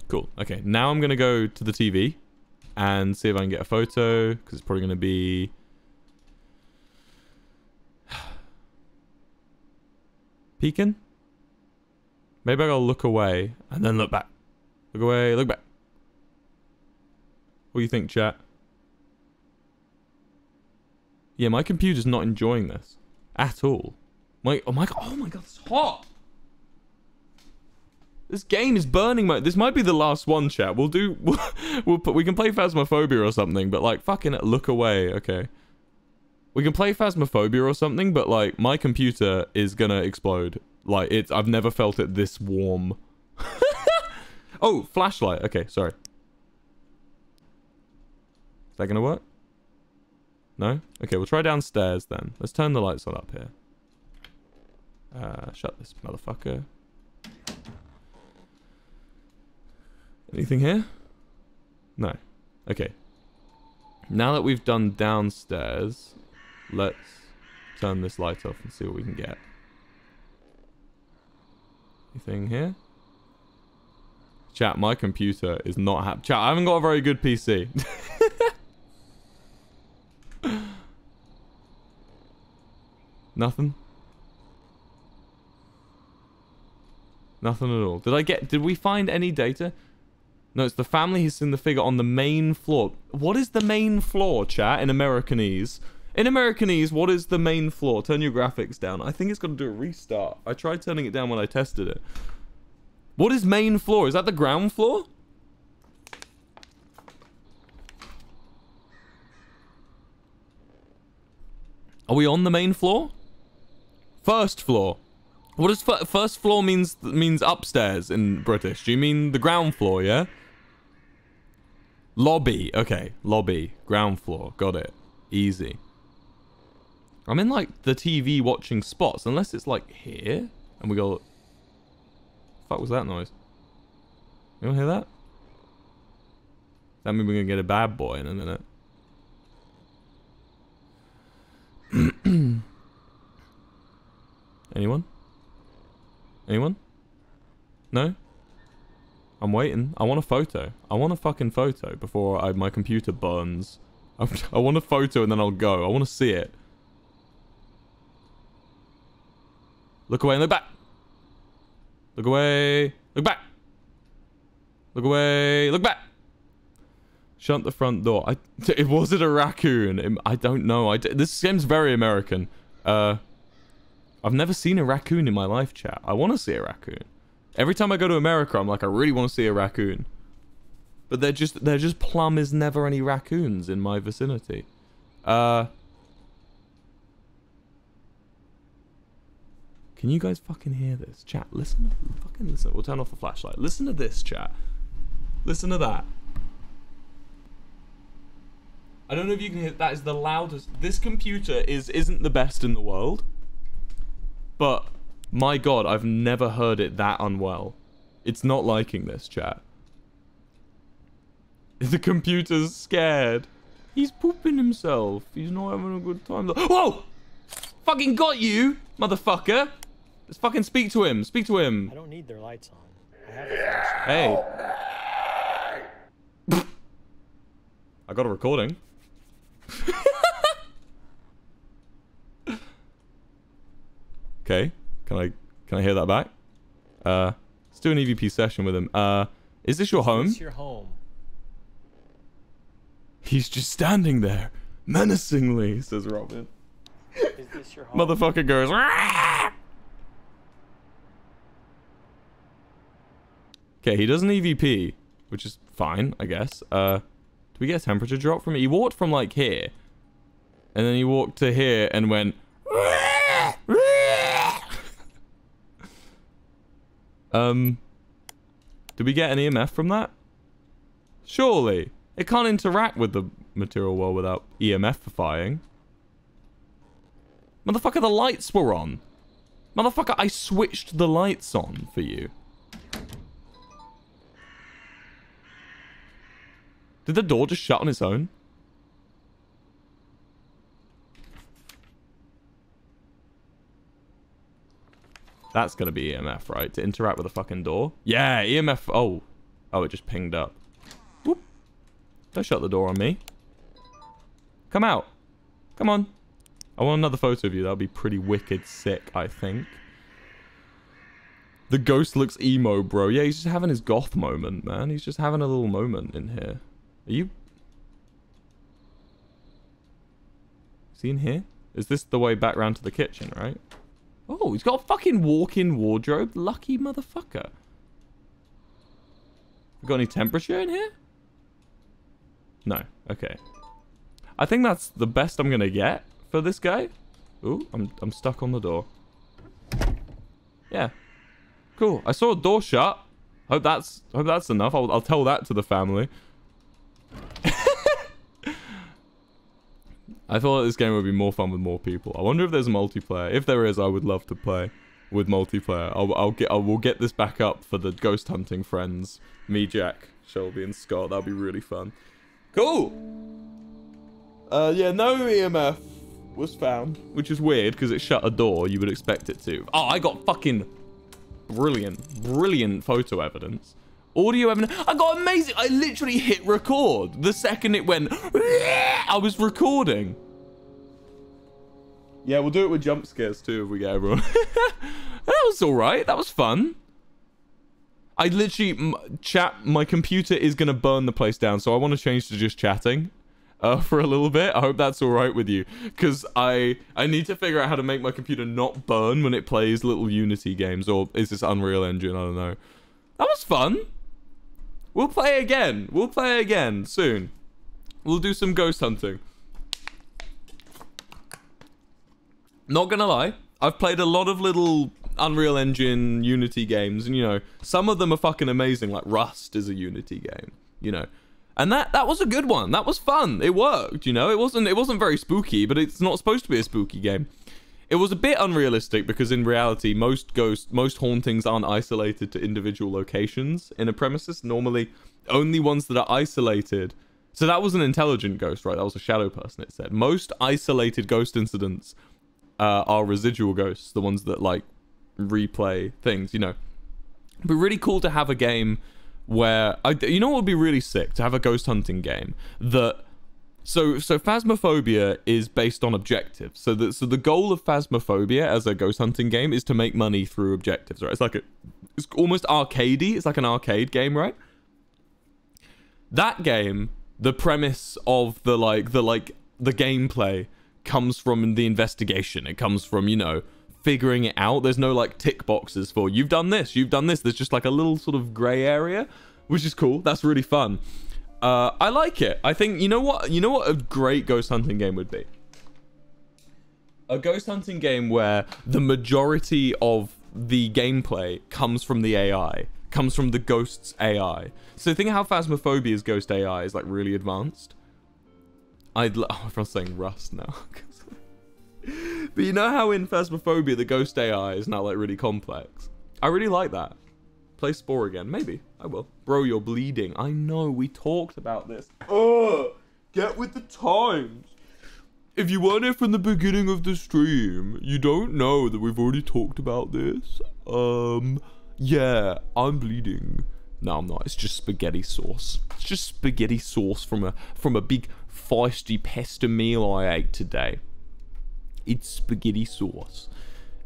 Cool. Okay, now I'm gonna go to the TV and see if I can get a photo, because it's probably gonna be. Peeking? Maybe I gotta look away and then look back. Look away, look back. What do you think, chat? Yeah, my computer's not enjoying this at all. Oh my god, it's hot. This game is burning my. This might be the last one, chat. We can play Phasmophobia or something, but like fucking look away. Okay. We can play Phasmophobia or something, but like my computer is gonna explode. Like I've never felt it this warm. Oh, flashlight. Okay, sorry. Is that gonna work? No? Okay, we'll try downstairs then. Let's turn the lights on up here. Shut this motherfucker. Anything here? No. Okay. Now that we've done downstairs, let's turn this light off and see what we can get. Anything here? Chat, my computer is not happy. Chat, I haven't got a very good PC. Nothing? Nothing at all. Did we find any data? No, it's the family who's seen the figure on the main floor. What is the main floor, chat, in Americanese? In Americanese, what is the main floor? Turn your graphics down. I think it's got to do a restart. I tried turning it down when I tested it. What is main floor? Is that the ground floor? Are we on the main floor? First floor. What does first floor means upstairs in British? Do you mean the ground floor, yeah? Lobby. Okay, lobby. Ground floor. Got it. Easy. I'm in like the TV watching spots, unless it's like here and we go. Fuck was that noise? You wanna hear that? That means we're gonna get a bad boy in a minute. Anyone? Anyone? No? I'm waiting. I want a photo. I want a fucking photo before my computer burns. I want a photo and then I'll go. I want to see it. Look away and look back. Look away. Look back. Look away. Look back. Shut the front door. Was it a raccoon? I don't know. This game's very American. I've never seen a raccoon in my life, chat. I want to see a raccoon. Every time I go to America, I'm like, I really want to see a raccoon. But they're just plumb is never any raccoons in my vicinity. Can you guys fucking hear this? Chat, listen. Fucking listen. We'll turn off the flashlight. Listen to this, chat. Listen to that. I don't know if you can hear. That is the loudest. This computer isn't the best in the world. But, my god, I've never heard it that unwell. It's not liking this, chat. The computer's scared. He's pooping himself. He's not having a good time. Whoa! Fucking got you, motherfucker. Let's fucking speak to him. Speak to him. I don't need their lights on. I have a flashlight. Hey. I got a recording. Okay. Can I hear that back? Let's do an EVP session with him. Is this your home? Is this your home? He's just standing there, menacingly, says Robin. Is this your home? Motherfucker goes. Rah! Okay, he does an EVP, which is fine, I guess. Do we get a temperature drop from it? He walked from like here, and then he walked to here and went. Did we get an EMF from that? Surely. It can't interact with the material world without EMF-ifying. Motherfucker, the lights were on. Motherfucker, I switched the lights on for you. Did the door just shut on its own? That's gonna be EMF, right? To interact with the fucking door? Yeah, EMF. Oh. Oh, it just pinged up. Whoop. Don't shut the door on me. Come out. Come on. I want another photo of you. That would be pretty wicked sick, I think. The ghost looks emo, bro. Yeah, he's just having his goth moment, man. He's just having a little moment in here. Are you... Is he in here? Is this the way back round to the kitchen, right? Oh, he's got a fucking walk-in wardrobe. Lucky motherfucker. Got any temperature in here? No. Okay. I think that's the best I'm gonna get for this guy. Ooh, I'm stuck on the door. Yeah. Cool. I saw a door shut. Hope that's enough. I'll tell that to the family. I thought this game would be more fun with more people. I wonder if there's a multiplayer. If there is, I would love to play with multiplayer. We'll get this back up for the ghost hunting friends. Me, Jack, Shelby, and Scott. That'll be really fun. Cool. Yeah, no EMF was found, which is weird because it shut a door. You would expect it to. Oh, I got fucking brilliant photo evidence. Audio evidence. I got amazing. I literally hit record the second it went. I was recording. Yeah, we'll do it with jump scares too if we get everyone. That was all right. That was fun. I literally chat. My computer is gonna burn the place down, so I want to change to just chatting for a little bit. I hope that's all right with you, because I need to figure out how to make my computer not burn when it plays little Unity games, or is this Unreal Engine? I don't know. That was fun. We'll play again. We'll play again soon. We'll do some ghost hunting. Not gonna lie, I've played a lot of little Unreal Engine Unity games, and you know, some of them are fucking amazing. Like Rust is a Unity game, you know, and that was a good one. That was fun. It worked, you know. It wasn't very spooky, but it's not supposed to be a spooky game. It was a bit unrealistic because in reality, most hauntings aren't isolated to individual locations in a premises. Normally, only ones that are isolated. So that was an intelligent ghost, right? That was a shadow person, it said. Most isolated ghost incidents are residual ghosts, the ones that, like, replay things, you know. It'd be really cool to have a game where... you know what would be really sick? To have a ghost hunting game that... So Phasmophobia is based on objectives. So the goal of Phasmophobia as a ghost hunting game is to make money through objectives, right? It's almost arcadey. It's like an arcade game, right? That game, the premise of the gameplay comes from the investigation. It comes from, you know, figuring it out. There's no like tick boxes for you've done this, you've done this. There's just like a little sort of gray area. which is cool. That's really fun. I like it. I think, you know what a great ghost hunting game would be? A ghost hunting game where the majority of the gameplay comes from the AI, comes from the ghost's AI. So think of how Phasmophobia's ghost AI is like really advanced. Everyone's saying Rust now. But you know how in Phasmophobia the ghost AI is now like really complex? I really like that. Play Spore again. Maybe. I will. Bro, you're bleeding. I know, we talked about this. Get with the times. If you weren't here from the beginning of the stream, you don't know that we've already talked about this. Yeah, I'm bleeding. No, I'm not. It's just spaghetti sauce. It's just spaghetti sauce from a big feisty pesto meal I ate today. It's spaghetti sauce.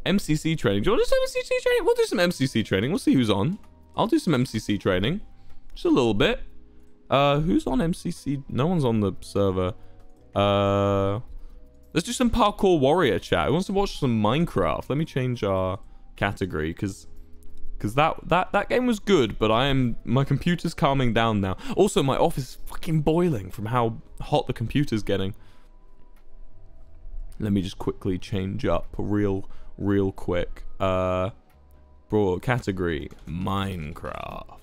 MCC training. Do you want to do some MCC training? We'll do some MCC training. We'll see who's on. I'll do some MCC training. Just a little bit. Who's on MCC? No one's on the server. Let's do some Parkour Warrior chat. Who wants to watch some Minecraft? Let me change our category because that game was good, but my computer's calming down now. Also, my office is fucking boiling from how hot the computer's getting. Let me just quickly change up real quick. Broad category Minecraft.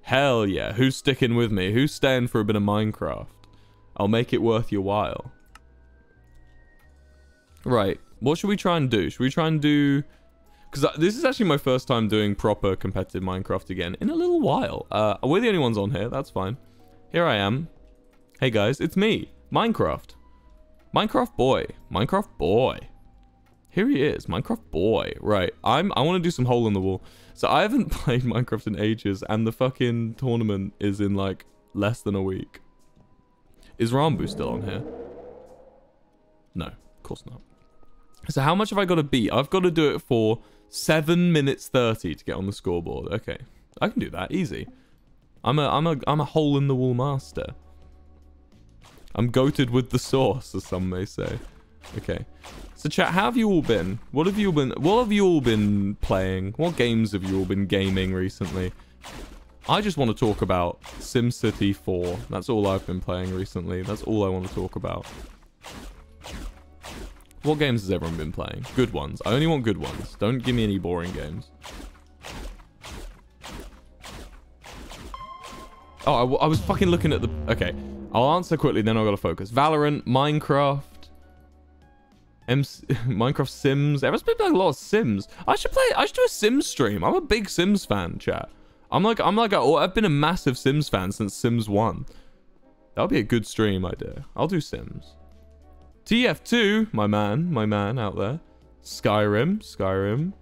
Hell yeah. Who's sticking with me? Who's staying for a bit of Minecraft? I'll make it worth your while. Right. What should we try and do? Should we try and do... Because this is actually my first time doing proper competitive Minecraft again in a little while. We're the only ones on here. That's fine. Here I am. Hey guys, it's me. Minecraft. Minecraft boy. Minecraft boy. Here he is. Minecraft boy. Right. I want to do some hole in the wall. So I haven't played Minecraft in ages, and the fucking tournament is in like less than a week. Is Rambu still on here? No, of course not. So how much have I got to beat? I've got to do it for 7 minutes 30 to get on the scoreboard. Okay, I can do that easy. I'm a hole in the wall master. I'm goated with the sauce, as some may say. Okay. So chat, how have you all been? What have you all been playing? What games have you all been gaming recently? I just want to talk about SimCity 4. That's all I've been playing recently. That's all I want to talk about. What games has everyone been playing? Good ones. I only want good ones. Don't give me any boring games. Oh, I was fucking looking at the... Okay. I'll answer quickly, then I've got to focus. Valorant, Minecraft, Minecraft Sims. Everyone's been playing a lot of Sims. I should do a Sims stream. I'm a big Sims fan, chat. I've been a massive Sims fan since Sims 1. That'll be a good stream idea. I'll do Sims. TF2, my man out there. Skyrim,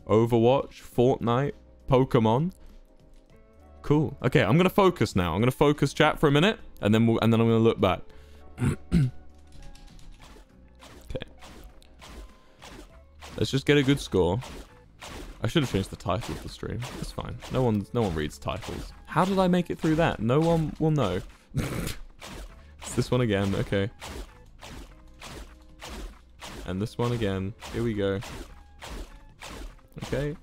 Overwatch, Fortnite, Pokemon. Cool. Okay, I'm gonna focus now. I'm gonna focus chat for a minute, and then I'm gonna look back. Okay. Let's just get a good score. I should have changed the title of the stream. That's fine. No one reads titles. How did I make it through that? No one will know. It's this one again. Okay. And this one again. Here we go. Okay.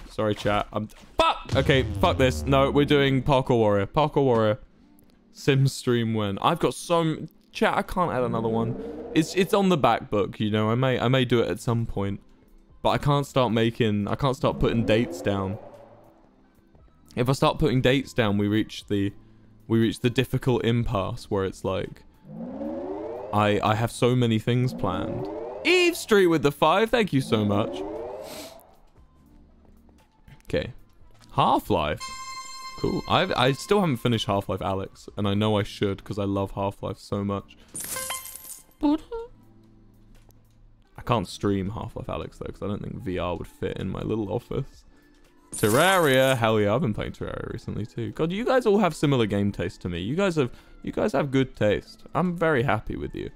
Sorry, chat. Fuck! Okay, fuck this. No, we're doing Parkour Warrior. Parkour Warrior. Sim stream when. I've got some... Chat, I can't add another one. It's on the back book, you know. I may do it at some point. But I can't start putting dates down. If I start putting dates down, we reach the difficult impasse where it's like... I have so many things planned. Eve Street with the 5. Thank you so much. Okay. Half-Life. Cool. I still haven't finished Half-Life Alyx, and I know I should because I love Half-Life so much. I can't stream Half-Life Alyx though because I don't think VR would fit in my little office. Terraria. Hell yeah, I've been playing Terraria recently too. God, you guys all have similar game taste to me. You guys have good taste. I'm very happy with you.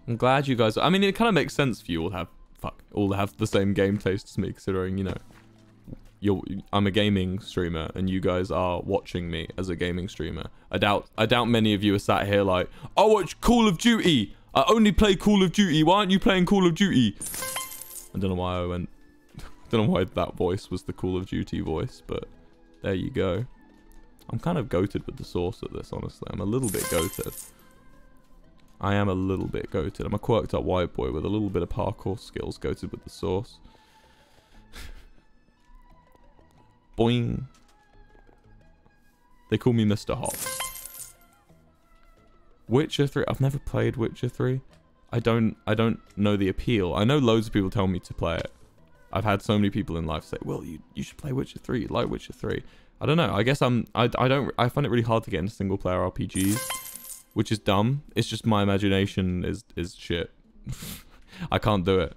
I'm glad you guys... I mean, it kind of makes sense for you all to have the same game taste as me, considering, you know, I'm a gaming streamer and you guys are watching me as a gaming streamer. I doubt many of you are sat here like, I watch Call of Duty. I only play Call of Duty. Why aren't you playing Call of Duty? I don't know why I went... I don't know why that voice was the Call of Duty voice, but there you go. I'm kind of goated with the sauce at this, honestly. I'm a little bit goated. I am a little bit goated. I'm a quirked up white boy with a little bit of parkour skills, goated with the sauce. Boing. They call me Mr. Hops. Witcher 3. I've never played Witcher 3. I don't know the appeal. I know loads of people tell me to play it. I've had so many people in life say, "Well, you should play Witcher 3. You like Witcher 3." I don't know. I guess I find it really hard to get into single player RPGs, which is dumb. It's just my imagination is shit. I can't do it.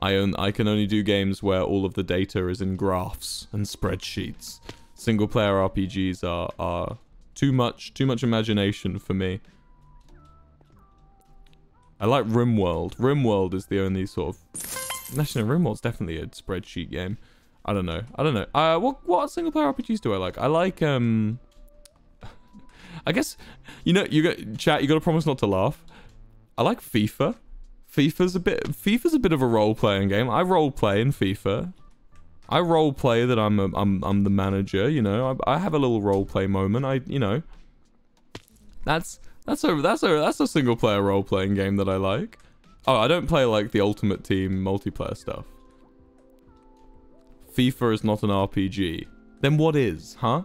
I can only do games where all of the data is in graphs and spreadsheets. Single player RPGs are too much imagination for me. I like RimWorld. RimWorld is the only sort of... Actually, no, RimWorld's definitely a spreadsheet game. I don't know. What single player RPGs do I like? I like, I guess, chat, you gotta promise not to laugh. I like FIFA. FIFA's a bit of a role-playing game. I role-play in FIFA. I role-play that I'm the manager, I have a little role-play moment. That's a single player role playing game that I like. Oh, I don't play like the Ultimate Team multiplayer stuff. FIFA is not an RPG. Then what is, huh?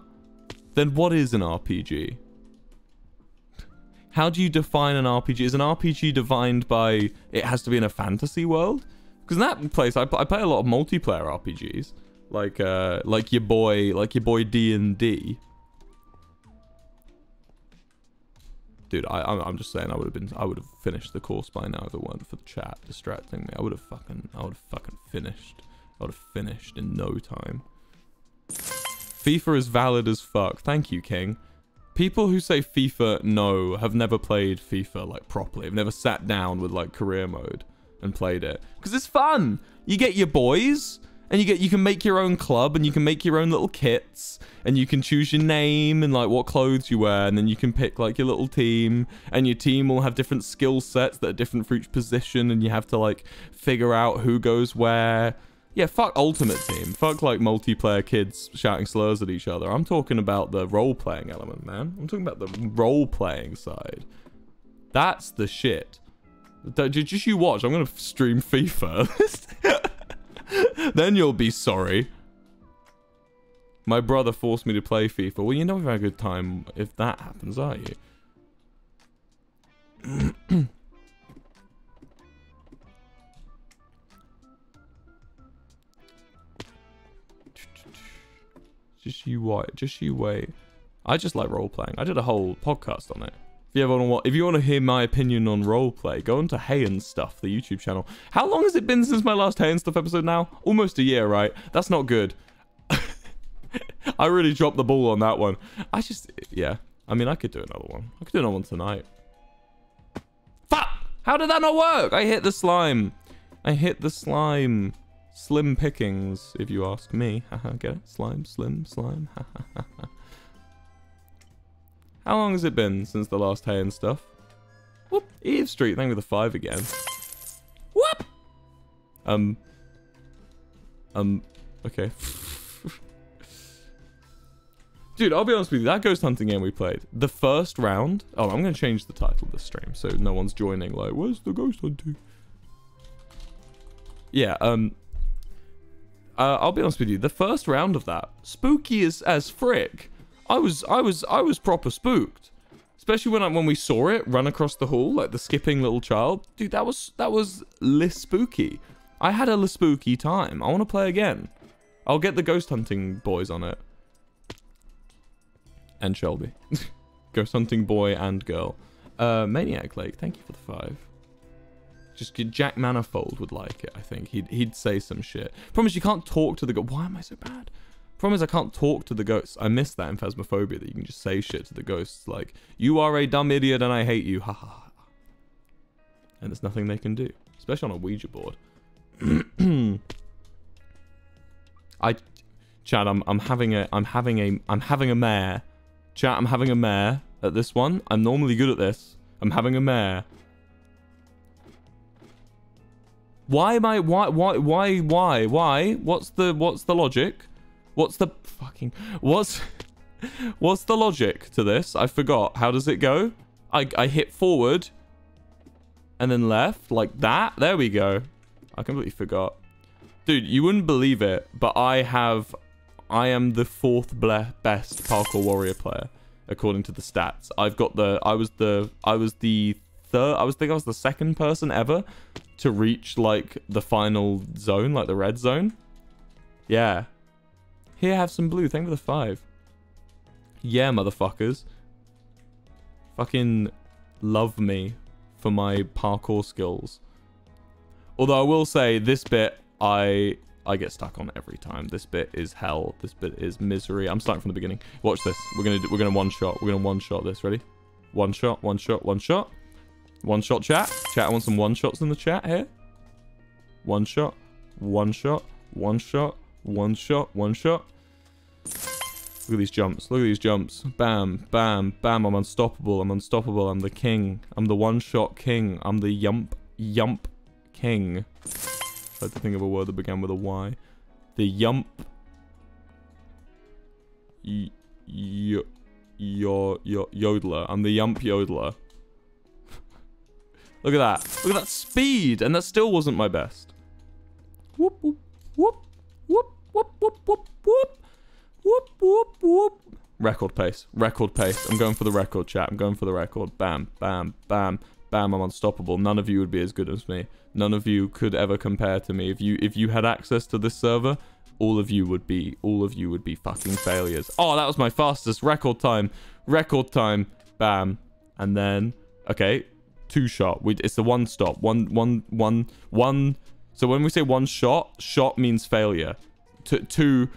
Then what is an RPG? How do you define an RPG? Is an RPG defined by it has to be in a fantasy world? Because in that place, I play a lot of multiplayer RPGs, like your boy D&D. Dude, I'm just saying I would have finished the course by now if it weren't for the chat distracting me. I would have fucking finished. I would have finished in no time. FIFA is valid as fuck. Thank you, King. People who say FIFA no have never played FIFA like properly. Have never sat down with like career mode and played it. Because it's fun. You get your boys and you can make your own club and you can make your own little kits and you can choose your name and like what clothes you wear, and then you can pick like your little team, and your team will have different skill sets that are different for each position, and you have to like figure out who goes where. Yeah, fuck Ultimate Team. Fuck like multiplayer kids shouting slurs at each other. I'm talking about the role-playing element, man. I'm talking about the role-playing side. That's the shit. Just you watch. I'm gonna stream FIFA. Then you'll be sorry. My brother forced me to play FIFA. Well, you're not having a good time if that happens, are you? Just you wait. I just like role-playing. I did a whole podcast on it. If you want to hear my opinion on roleplay, go on to Hey and Stuff, the YouTube channel. How long has it been since my last Hey and Stuff episode now? Almost a year, right? That's not good. I really dropped the ball on that one. Yeah. I mean, I could do another one. I could do another one tonight. Fuck! How did that not work? I hit the slime. Slim pickings, if you ask me. Haha, get it? Slime, slim, slime. How long has it been since the last Hey and Stuff? Whoop! Eve Street, thank you for the 5 again. Whoop! Okay. Dude, I'll be honest with you, that ghost hunting game we played, the first round... Oh, I'm going to change the title of the stream, so no one's joining, like, where's the ghost hunting? Yeah, I'll be honest with you, the first round of that, spooky as frick. I was proper spooked. Especially when we saw it run across the hall, like the skipping little child. Dude, that was less spooky. I had a spooky time. I want to play again. I'll get the ghost hunting boys on it. And Shelby. Ghost hunting boy and girl. Maniac Lake, thank you for the 5. Just Jack Manifold would like it, I think. He'd say some shit. Promise you can't talk to the ghost. Why am I so bad? Promise I can't talk to the ghosts. I miss that in Phasmophobia, that you can just say shit to the ghosts like, you are a dumb idiot and I hate you. Ha ha ha. And there's nothing they can do. Especially on a Ouija board. Chad, I'm having a mare. Chat, I'm having a mare at this one. I'm normally good at this. I'm having a mare. Why am I... Why? What's the logic? What's the fucking... What's the logic to this? I forgot. How does it go? I hit forward and then left like that. There we go. I completely forgot. Dude, you wouldn't believe it, but I am the 4th best parkour warrior player according to the stats. I've got the I was the third, I think I was the 2nd person ever to reach like the final zone, like the red zone. Yeah. Here, have some blue. Thank you for the 5. Yeah, motherfuckers. Fucking love me for my parkour skills. Although I will say this bit I get stuck on every time. This bit is hell. This bit is misery. I'm starting from the beginning. Watch this. We're gonna one shot. We're gonna one shot this. Ready? One shot. One shot. One shot. One shot. Chat. Chat. I want some one shots in the chat here. One shot. One shot. One shot. One shot. One shot. Look at these jumps. Look at these jumps. Bam, bam, bam. I'm unstoppable. I'm unstoppable. I'm the king. I'm the one-shot king. I'm the yump king. I had to think of a word that began with a Y. The yump. Yodeler. I'm the yump yodeler. Look at that. Look at that speed. And that still wasn't my best. Whoop, whoop, whoop, whoop, whoop, whoop, whoop, whoop. Whoop, whoop, whoop. Record pace. Record pace. I'm going for the record, chat. I'm going for the record. Bam, bam, bam, bam. I'm unstoppable. None of you would be as good as me. None of you could ever compare to me. If you had access to this server, all of you would be fucking failures. Oh, that was my fastest record time. Record time. Bam. And then, okay, 2 shot. It's the one stop. One. So when we say one shot, shot means failure. Two.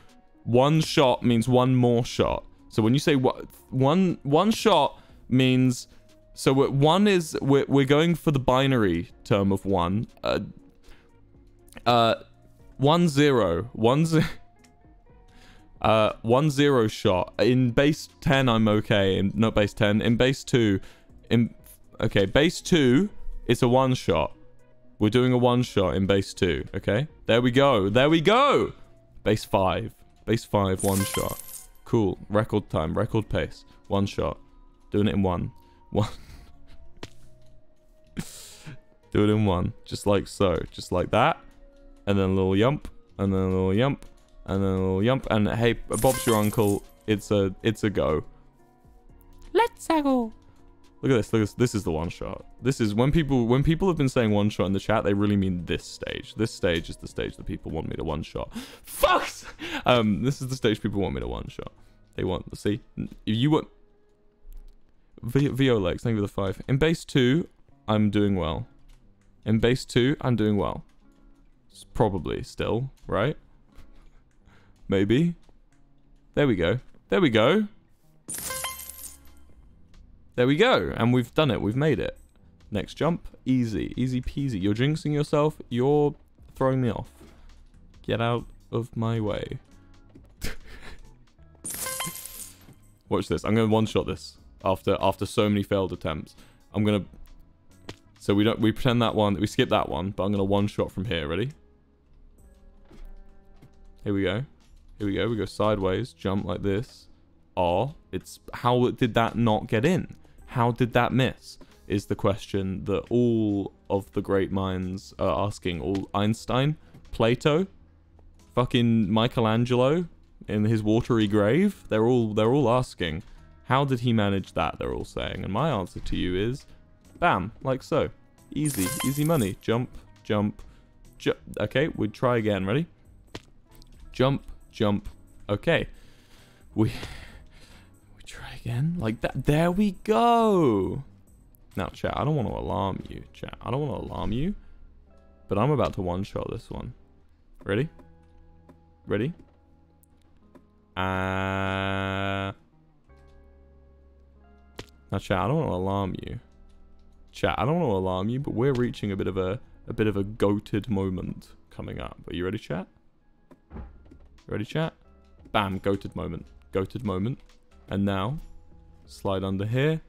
One shot means one more shot. So when you say one shot means, so one is we're going for the binary term of one. 1 0 1 0 shot in base 10. I'm okay. Not base 10. In base 2, okay, base 2. It's a one shot. We're doing a one shot in base 2. Okay, there we go. There we go. Base 5. Base 5, one shot. Cool. Record time, record pace. One shot. Doing it in one. Do it in one. Just like so. Just like that. And then a little yump. And then a little yump. And then a little yump. And hey, Bob's your uncle. It's a go. Let's go. Look at this. Look at this. This is the one shot. This is when people have been saying one shot in the chat, they really mean this stage. This stage is the stage that people want me to one shot. Fucks. This is the stage people want me to one shot. They want. See, if you want. Violex, thank you for the 5. In base 2, I'm doing well. In base 2, I'm doing well. It's probably still right. Maybe. There we go. There we go. There we go. And we've done it. We've made it. Next jump. Easy. Easy peasy. You're jinxing yourself. You're throwing me off. Get out of my way. Watch this. I'm going to one-shot this. After so many failed attempts. I'm going to... So we pretend that one... We skip that one. But I'm going to one-shot from here. Ready? Here we go. Here we go. We go sideways. Jump like this. Oh, it's... How did that not get in? How did that miss? Is the question that all of the great minds are asking. All Einstein, Plato, fucking Michelangelo in his watery grave. They're all asking, how did he manage that? They're all saying, and my answer to you is, bam, like so, easy, easy money. Jump, jump, jump. Okay, we try again. Ready? Jump, jump. Okay, we try again like that. There we go. Now, chat, I don't want to alarm you, chat. I don't want to alarm you, but I'm about to one-shot this one. Ready? Ready? Now, chat, I don't want to alarm you. Chat, I don't want to alarm you, but we're reaching a bit of a goated moment coming up. Are you ready, chat? Ready, chat? Bam, goated moment. Goated moment. And now, slide under here,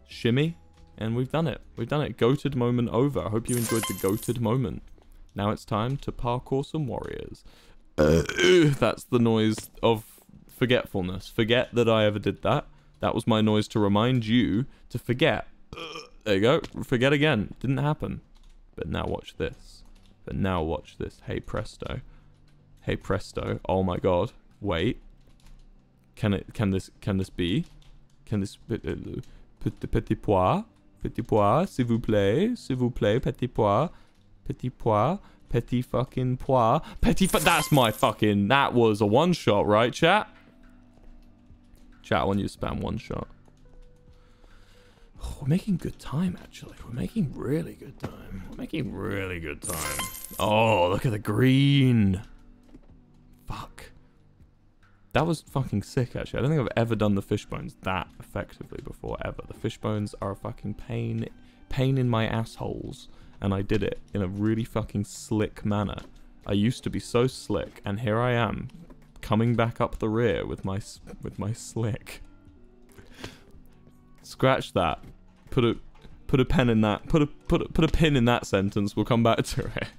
shimmy. And we've done it. We've done it. Goated moment over. I hope you enjoyed the goated moment. Now it's time to parkour some warriors. That's the noise of forgetfulness. Forget that I ever did that. That was my noise to remind you to forget. There you go. Forget again. Didn't happen. But now watch this. But now watch this. Hey presto. Hey presto. Oh my god. Wait. Can this be? Can this petit pois? Petit pois, s'il vous plaît, petit pois, petit fucking pois, that's my fucking, that was a one shot, right, chat? Chat, I want you to spam one shot. Oh, we're making good time, actually. We're making really good time. We're making really good time. Oh, look at the green. Fuck. That was fucking sick, actually. I don't think I've ever done the fishbones that effectively before, ever. The fishbones are a fucking pain in my assholes. And I did it in a really fucking slick manner. I used to be so slick, and here I am, coming back up the rear with my slick. Scratch that. Put a pen in that. Put a pin in that sentence. We'll come back to it.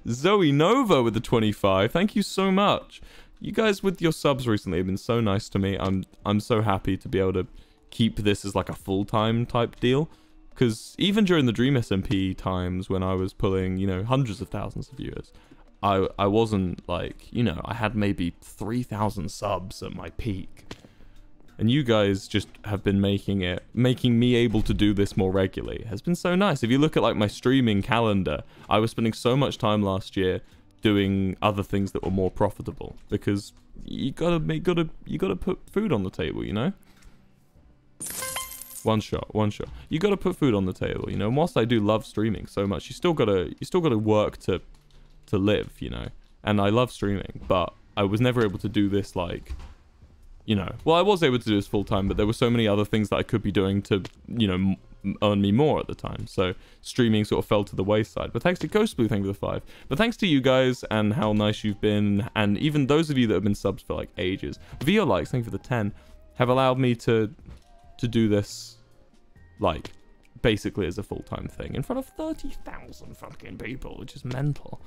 Zoe Nova with the 25. Thank you so much. You guys with your subs recently have been so nice to me. I'm so happy to be able to keep this as like a full-time type deal. Because even during the Dream SMP times when I was pulling, you know, hundreds of thousands of viewers, I wasn't like, you know, I had maybe 3,000 subs at my peak. And you guys just have been making me able to do this more regularly. It has been so nice. If you look at like my streaming calendar, I was spending so much time last year doing other things that were more profitable, because you gotta put food on the table, you know. One shot. You gotta put food on the table, you know. And whilst I do love streaming so much, you still gotta work to live, you know. And I love streaming, but I was never able to do this like, you know. Well, I was able to do this full time, but there were so many other things that I could be doing to, you know, earn me more at the time. So streaming sort of fell to the wayside. But thanks to Ghost Blue, thank you for the 5. But thanks to you guys and how nice you've been, and even those of you that have been subs for like ages. Via likes, thank you for the 10, have allowed me to do this like basically as a full-time thing in front of 30,000 fucking people, which is mental.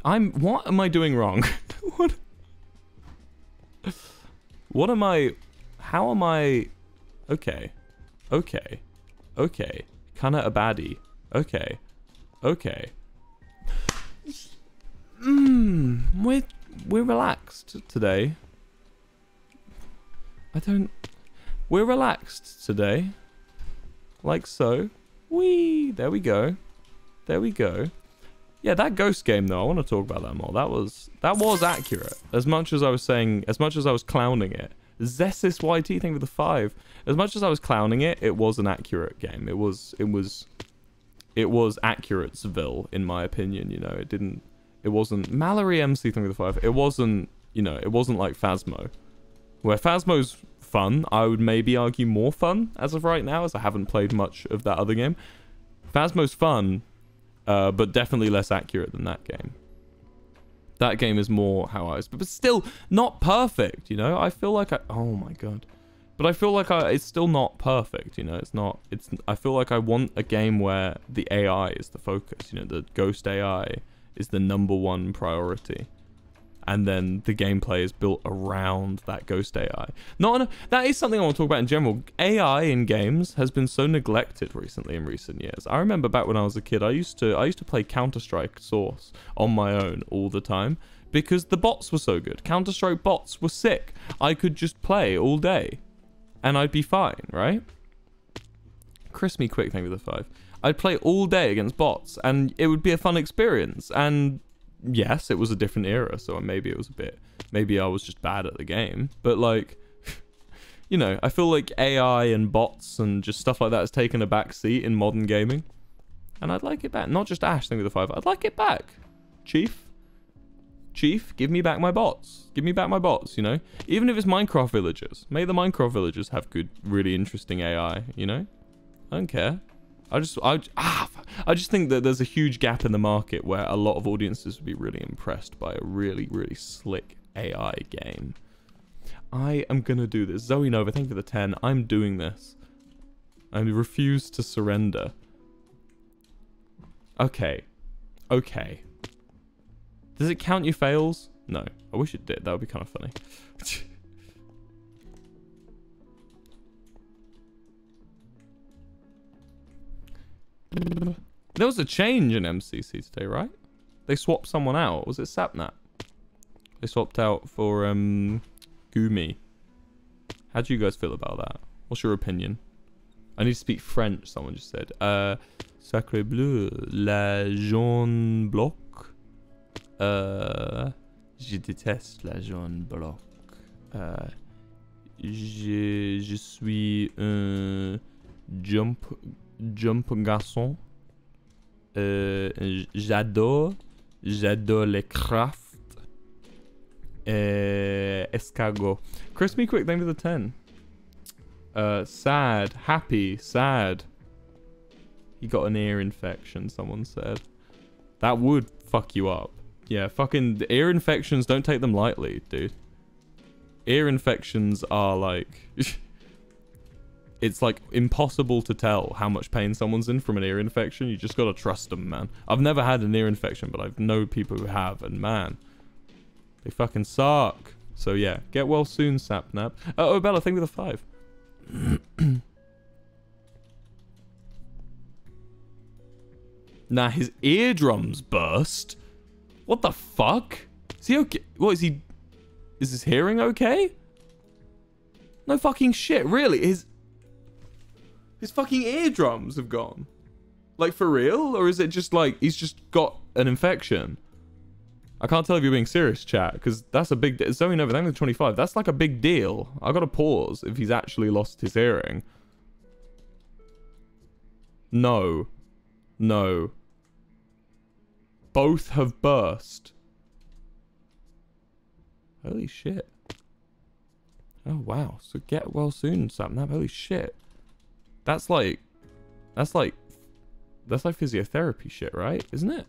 What am I doing wrong? What am I, how am I, okay, kinda a baddie, okay, we're relaxed today. We're relaxed today, like so. There we go. Yeah, that ghost game though, I want to talk about that more. That was accurate. As much as I was clowning it. Zesis YT, thank you for the 5. As much as I was clowning it, it was an accurate game. It was Accuratesville, in my opinion, you know. It wasn't Mallory MC, thank you for the 5. It wasn't, you know, it wasn't like Phasmo. Where Phasmo's fun, I would maybe argue more fun as of right now, as I haven't played much of that other game. Phasmo's fun, but definitely less accurate than that game. That game is more how I was, but still not perfect, you know. I feel like oh my god, but I feel like it's still not perfect, you know. I feel like I want a game where the AI is the focus, you know. The ghost AI is the #1 priority, and then the gameplay is built around that ghost AI. That is something I want to talk about in general. AI in games has been so neglected recently in recent years. I remember back when I was a kid, I used to play Counter-Strike Source on my own all the time because the bots were so good. Counter-Strike bots were sick. I could just play all day and I'd be fine, right? Chris Me Quick, thank you for the 5. I'd play all day against bots and it would be a fun experience. And yes, it was a different era, so maybe I was just bad at the game, but like, you know, I feel like AI and bots and just stuff like that has taken a back seat in modern gaming, and I'd like it back. Not just Ash, thank you for the 5. I'd like it back. Chief, give me back my bots. Give me back my bots, you know? Even if it's Minecraft villagers. May the Minecraft villagers have good, really interesting AI, you know? I don't care. I just think that there's a huge gap in the market where a lot of audiences would be really impressed by a really, really slick AI game. I am gonna do this. Zoe Nova, thank you for the 10. I'm doing this. I refuse to surrender. Okay. Okay. Does it count your fails? No. I wish it did. That would be kind of funny. There was a change in MCC today, right? They swapped someone out. Was it Sapnap? They swapped out for Gumi. How do you guys feel about that? What's your opinion? I need to speak French, someone just said. Sacré bleu, la jaune bloc. Je déteste la jaune bloc. Je suis un jump garçon. J'adore les craft. Escargot. Chris Me Quick, thank you for the 10. Sad, happy, sad. He got an ear infection, someone said. That would fuck you up. Yeah, fucking ear infections, don't take them lightly, dude. Ear infections are like... it's like impossible to tell how much pain someone's in from an ear infection. You just gotta trust them, man. I've never had an ear infection, but I know people who have, and man, they fucking suck. So yeah, get well soon, Sapnap. Oh, Bella, thank you for the 5. Nah, his eardrums burst. What the fuck? Is he okay? What is he? Is his hearing okay? No fucking shit, really? His fucking eardrums have gone. Like, for real? Or is it just like he's just got an infection? I can't tell if you're being serious, chat, because that's a big... It's only Nova, thank you for 25. That's like a big deal. I gotta pause if he's actually lost his hearing. No. No. Both have burst. Holy shit. Oh, wow. So get well soon, Sapnap. Holy shit. That's like physiotherapy shit, right? Isn't it?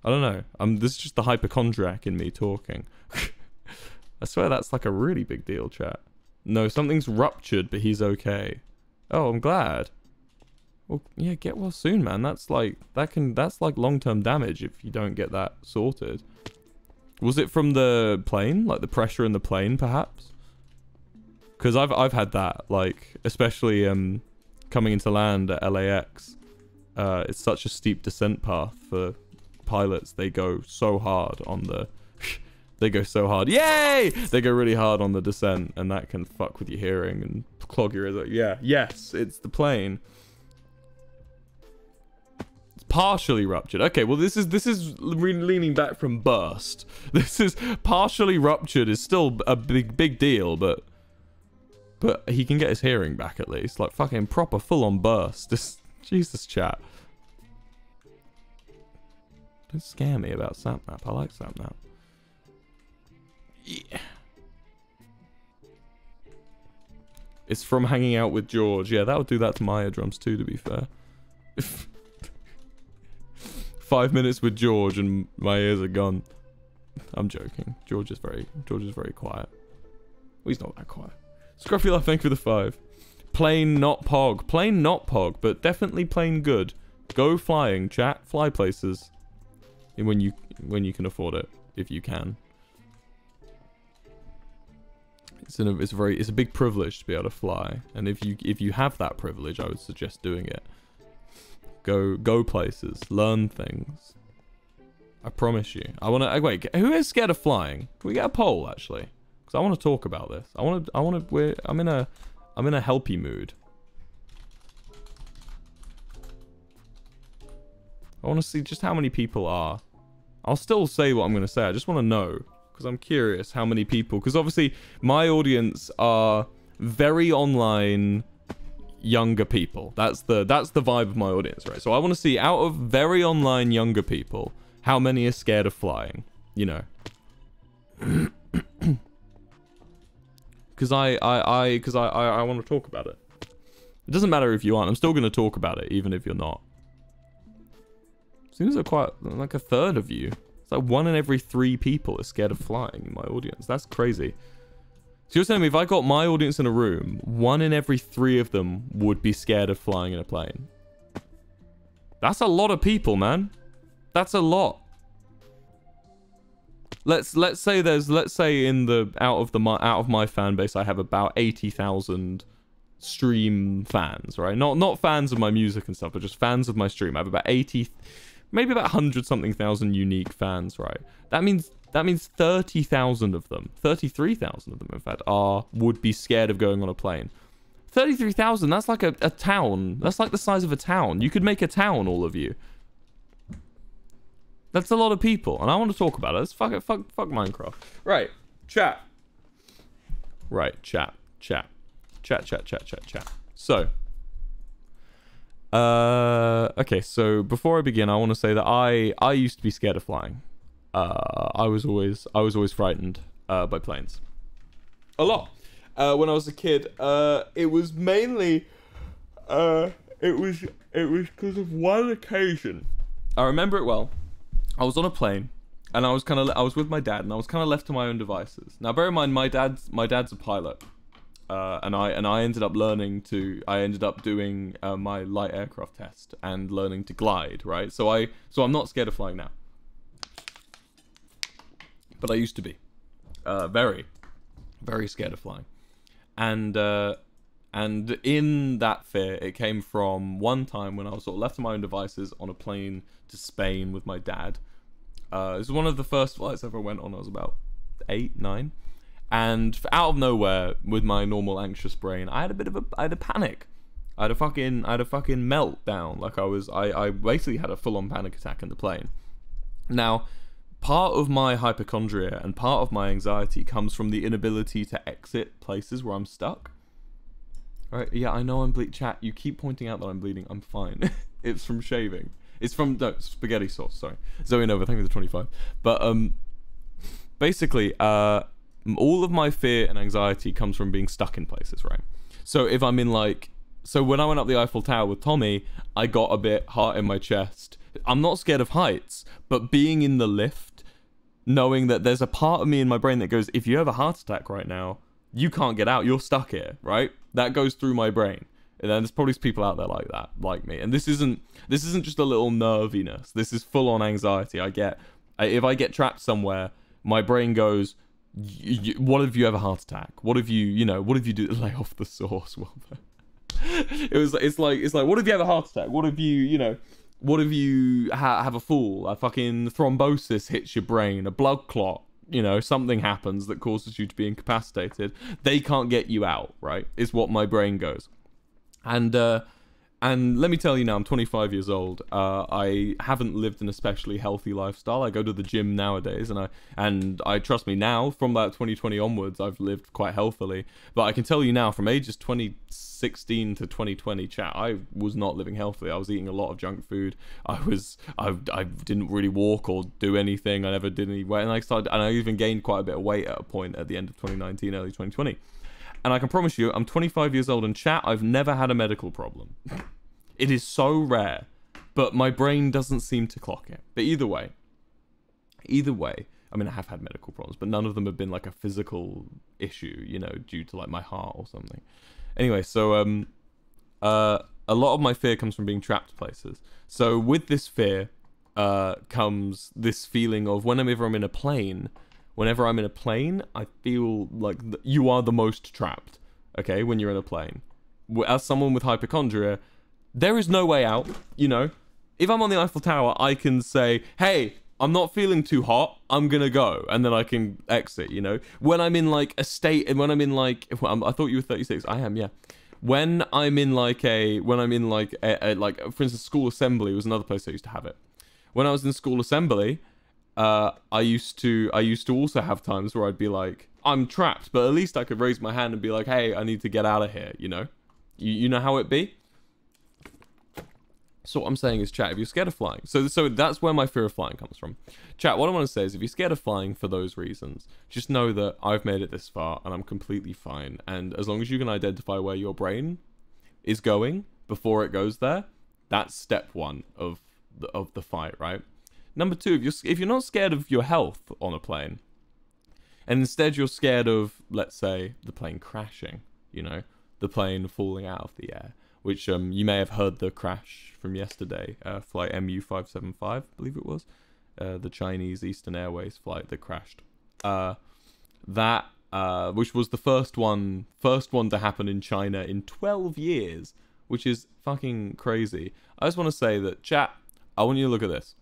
I don't know. This is just the hypochondriac in me talking. I swear that's like a really big deal, chat. No, something's ruptured, but he's okay. Oh, I'm glad. Well, yeah, get well soon, man. That's like long-term damage if you don't get that sorted. Was it from the plane? Like the pressure in the plane, perhaps? Because I've had that, like, especially coming into land at LAX. It's such a steep descent path for pilots. They go so hard on the they go so hard. Yay! They go really hard on the descent, and that can fuck with your hearing and clog your ears. Yeah, yes, it's the plane. It's partially ruptured. Okay, well this is leaning back from burst. This is partially ruptured is still a big deal, but he can get his hearing back at least. Like fucking proper full on burst. Just Jesus, chat. Don't scare me about Sapnap. I like Sapnap. Yeah. It's from hanging out with George. Yeah, that would do that to my eardrums too, to be fair. 5 minutes with George and my ears are gone. I'm joking. George is very quiet. Well, he's not that quiet. Scruffy Love, thank you for the 5. Plain not pog. Plain not pog, but definitely plain good. Go flying, chat. Fly places. When you can afford it, if you can. It's a big privilege to be able to fly, and if you have that privilege, I would suggest doing it. Go places, learn things. I promise you. Wait, who is scared of flying? Can we get a poll actually? Because I want to talk about this. I'm in a helpy mood. I want to see just how many people are. I'll still say what I'm going to say. I just want to know, because I'm curious how many people. Because obviously my audience are very online, younger people. That's the vibe of my audience, right? So I want to see out of very online younger people, how many are scared of flying. You know. Because I want to talk about it. It doesn't matter if you aren't. I'm still going to talk about it, even if you're not. Seems like quite like a third of you. It's like 1 in every 3 people is scared of flying in my audience. That's crazy. So you're telling me if I got my audience in a room, 1 in every 3 of them would be scared of flying in a plane? That's a lot of people, man. That's a lot. Let's say in the out of my fan base, I have about 80,000 stream fans, right? Not fans of my music and stuff, but just fans of my stream. I have about 80, maybe about 100 something thousand unique fans, right? That means 30,000 of them, 33,000 of them, in fact, would be scared of going on a plane. 33,000. That's like a town. That's like the size of a town. You could make a town, all of you. That's a lot of people, and I want to talk about it. Let's fuck Minecraft. Right, chat. Right, chat. So, okay. So before I begin, I want to say that I used to be scared of flying. I was always frightened by planes. A lot. When I was a kid, it was mainly, it was because of one occasion. I remember it well. I was on a plane, and I was with my dad, and I was kind of left to my own devices. Now, bear in mind, my dad's a pilot, and I ended up doing my light aircraft test and learning to glide, right? So I'm not scared of flying now, but I used to be, very, very scared of flying, and in that fear, it came from one time when I was sort of left to my own devices on a plane to Spain with my dad. It was one of the first flights I ever went on. I was about 8, 9, and out of nowhere, with my normal anxious brain, I had a panic. I had a fucking meltdown. Like I basically had a full-on panic attack in the plane. Now, part of my hypochondria and part of my anxiety comes from the inability to exit places where I'm stuck. Right? Yeah, I know I'm bleeding. Chat, you keep pointing out that I'm bleeding. I'm fine. It's from shaving. It's from spaghetti sauce. Sorry, Zoe Nova. Thank you for the 25. But basically, all of my fear and anxiety comes from being stuck in places, right? So if I'm in when I went up the Eiffel Tower with Tommy, I got a bit heart in my chest. I'm not scared of heights, but being in the lift, knowing that there's a part of me in my brain that goes, if you have a heart attack right now, you can't get out. You're stuck here, right? That goes through my brain. And then there's probably people out there like that, like me. And this isn't just a little nerviness. This is full on anxiety. If I get trapped somewhere, my brain goes, what if you have a heart attack? What if you do lay off the sauce, Wilbur? It's like, what if you have a heart attack? What if you have a fall? A fucking thrombosis hits your brain, a blood clot, something happens that causes you to be incapacitated. They can't get you out, right? Is what my brain goes. And let me tell you now, I'm 25 years old. I haven't lived an especially healthy lifestyle. I go to the gym nowadays, and I trust me now, from that 2020 onwards, I've lived quite healthily. But I can tell you now, from ages 2016 to 2020, chat, I was not living healthily. I was eating a lot of junk food. I didn't really walk or do anything. I never did any weight, and I even gained quite a bit of weight at a point at the end of 2019, early 2020. And I can promise you, I'm 25 years old, and chat, I've never had a medical problem. It is so rare, but my brain doesn't seem to clock it. But either way, I mean, I have had medical problems, but none of them have been like a physical issue, due to like my heart or something. Anyway, so a lot of my fear comes from being trapped places. So with this fear comes this feeling of whenever I'm in a plane, I feel like you are the most trapped, okay, when you're in a plane. As someone with hypochondria, there is no way out, If I'm on the Eiffel Tower, I can say, hey, I'm not feeling too hot, I'm gonna go, and then I can exit, When I'm in like a state, and when I'm in like, I thought you were 36, I am, yeah. When I'm in like for instance, school assembly was another place I used to have it. When I was in school assembly, I used to also have times where I'd be like, I'm trapped, but at least I could raise my hand and be like, hey, I need to get out of here, You know how it be? So what I'm saying is, chat, if you're scared of flying, so that's where my fear of flying comes from. Chat, what I want to say is, if you're scared of flying for those reasons, just know that I've made it this far and I'm completely fine. And as long as you can identify where your brain is going before it goes there, that's step one of the fight, right? Number two, if you're not scared of your health on a plane, and instead you're scared of, let's say, the plane crashing, the plane falling out of the air, which you may have heard the crash from yesterday, flight MU575, I believe it was, the Chinese Eastern Airways flight that crashed. Which was the first one to happen in China in 12 years, which is fucking crazy. I just want to say that, chat, I want you to look at this.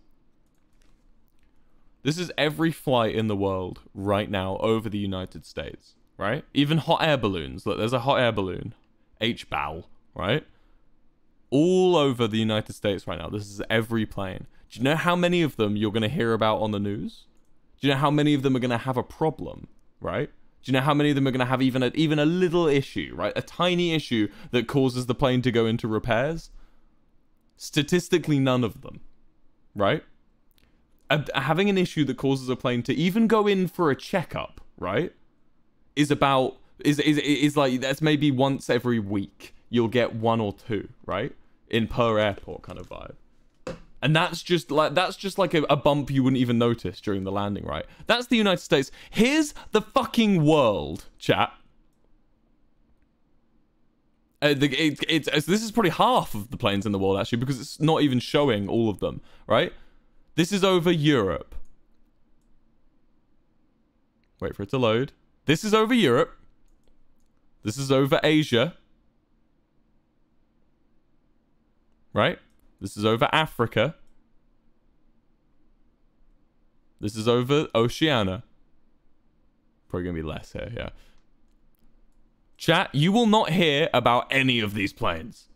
This is every flight in the world right now over the United States, right? Even hot air balloons. Look, there's a hot air balloon, HBAL, right? All over the United States right now. This is every plane. Do you know how many of them you're going to hear about on the news? Do you know how many of them are going to have a problem, right? Do you know how many of them are going to have even a little issue, right? A tiny issue that causes the plane to go into repairs? Statistically, none of them, right? Having an issue that causes a plane to even go in for a checkup, right, is like, that's maybe once every week you'll get one or two, right, in per airport kind of vibe. And that's just like a bump you wouldn't even notice during the landing, right? That's the United States. Here's the fucking world, chat. This is probably half of the planes in the world, actually, because it's not even showing all of them, right? This is over Europe. Wait for it to load. This is over Europe. This is over Asia. Right? This is over Africa. This is over Oceania. Probably gonna be less here, yeah. Chat, you will not hear about any of these planes.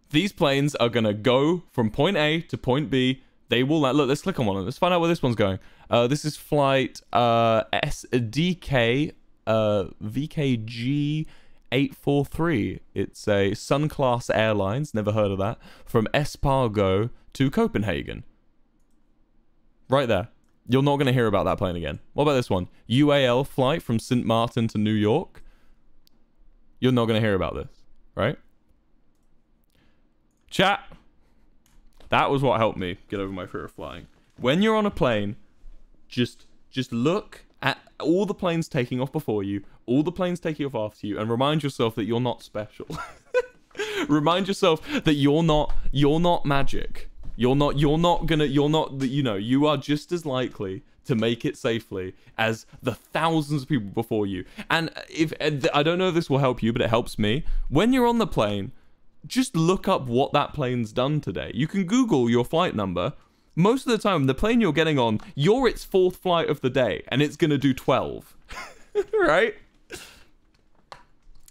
These planes are gonna go from point A to point B. They will land. Look, let's click on one of them. Let's find out where this one's going. This is flight SDK VKG 843. It's a Sun Class Airlines, never heard of that, from Espargo to Copenhagen. Right there. You're not going to hear about that plane again. What about this one? UAL flight from St. Martin to New York. You're not going to hear about this, right? Chat. That was what helped me get over my fear of flying. When you're on a plane, just look at all the planes taking off before you, all the planes taking off after you, and remind yourself that you're not special. Remind yourself that you're not magic. You are just as likely to make it safely as the thousands of people before you. And I don't know if this will help you, but it helps me. When you're on the plane, just look up what that plane's done today. You can Google your flight number. Most of the time, the plane you're getting on, you're its 4th flight of the day, and it's going to do 12. Right?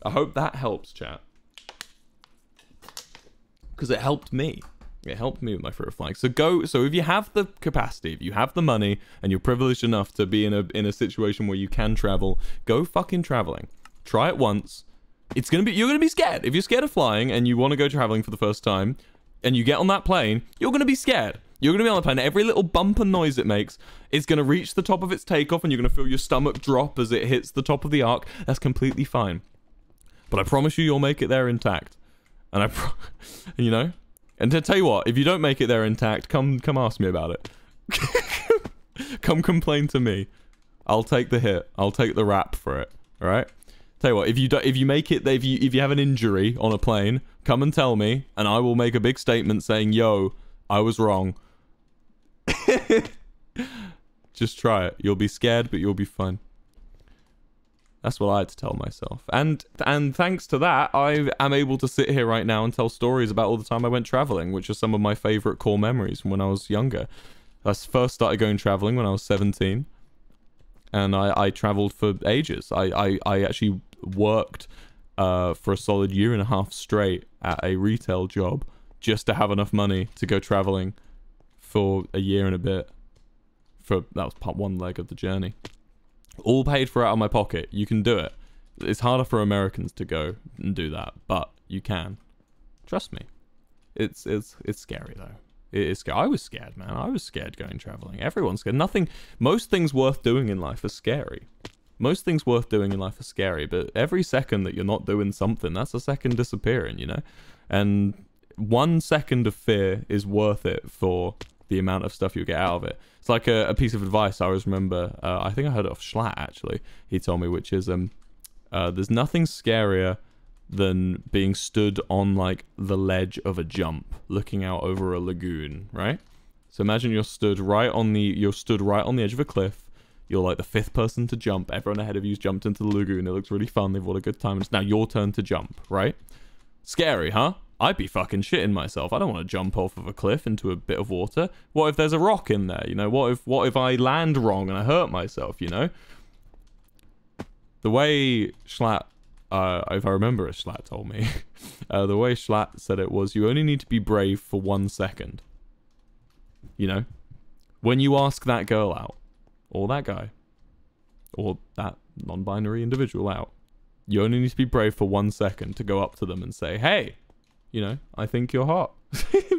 I hope that helps, chat. Because it helped me. It helped me with my fear of flying. So if you have the capacity, if you have the money, and you're privileged enough to be in a situation where you can travel, go fucking traveling. Try it once. You're gonna be scared. If you're scared of flying and you want to go traveling for the first time, and you get on that plane, you're gonna be scared. You're gonna be on the plane. Every little bump and noise it makes is gonna reach the top of its takeoff, and you're gonna feel your stomach drop as it hits the top of the arc. That's completely fine. But I promise you'll make it there intact. And you know. And to tell you what, if you don't make it there intact, come ask me about it. Come complain to me. I'll take the hit. I'll take the rap for it. All right. Tell you what, if you make it, if you have an injury on a plane, come and tell me, and I will make a big statement saying, "Yo, I was wrong." Just try it. You'll be scared, but you'll be fine. That's what I had to tell myself. And thanks to that, I am able to sit here right now and tell stories about all the time I went traveling, which are some of my favorite core memories from when I was younger. I first started going traveling when I was 17. And I traveled for ages. I actually worked for a solid 1.5 years straight at a retail job just to have enough money to go traveling for a year and a bit. That was part one leg of the journey. All paid for out of my pocket. You can do it. It's harder for Americans to go and do that, but you can. Trust me. It's scary though. It is scary. I was scared, man. I was scared going traveling. Everyone's scared. Most things worth doing in life are scary. Most things worth doing in life are scary, but every second that you're not doing something, that's a second disappearing, you know? And 1 second of fear is worth it for the amount of stuff you get out of it. It's like a piece of advice I always remember. I think I heard it off Schlatt, actually. He told me, which is, there's nothing scarier than being stood on like the ledge of a jump, looking out over a lagoon, right? So imagine you're stood right on the edge of a cliff. You're like the 5th person to jump. Everyone ahead of you's jumped into the lagoon. It looks really fun. They've had a good time. It's now your turn to jump, right? Scary, huh? I'd be fucking shitting myself. I don't want to jump off of a cliff into a bit of water. What if there's a rock in there? You know, what if I land wrong and I hurt myself, you know? The way Schlatt, if I remember as Schlatt told me, the way Schlatt said it was, you only need to be brave for 1 second. You know? When you ask that girl out, or that guy, or that non-binary individual out, you only need to be brave for 1 second to go up to them and say, hey, you know, I think you're hot.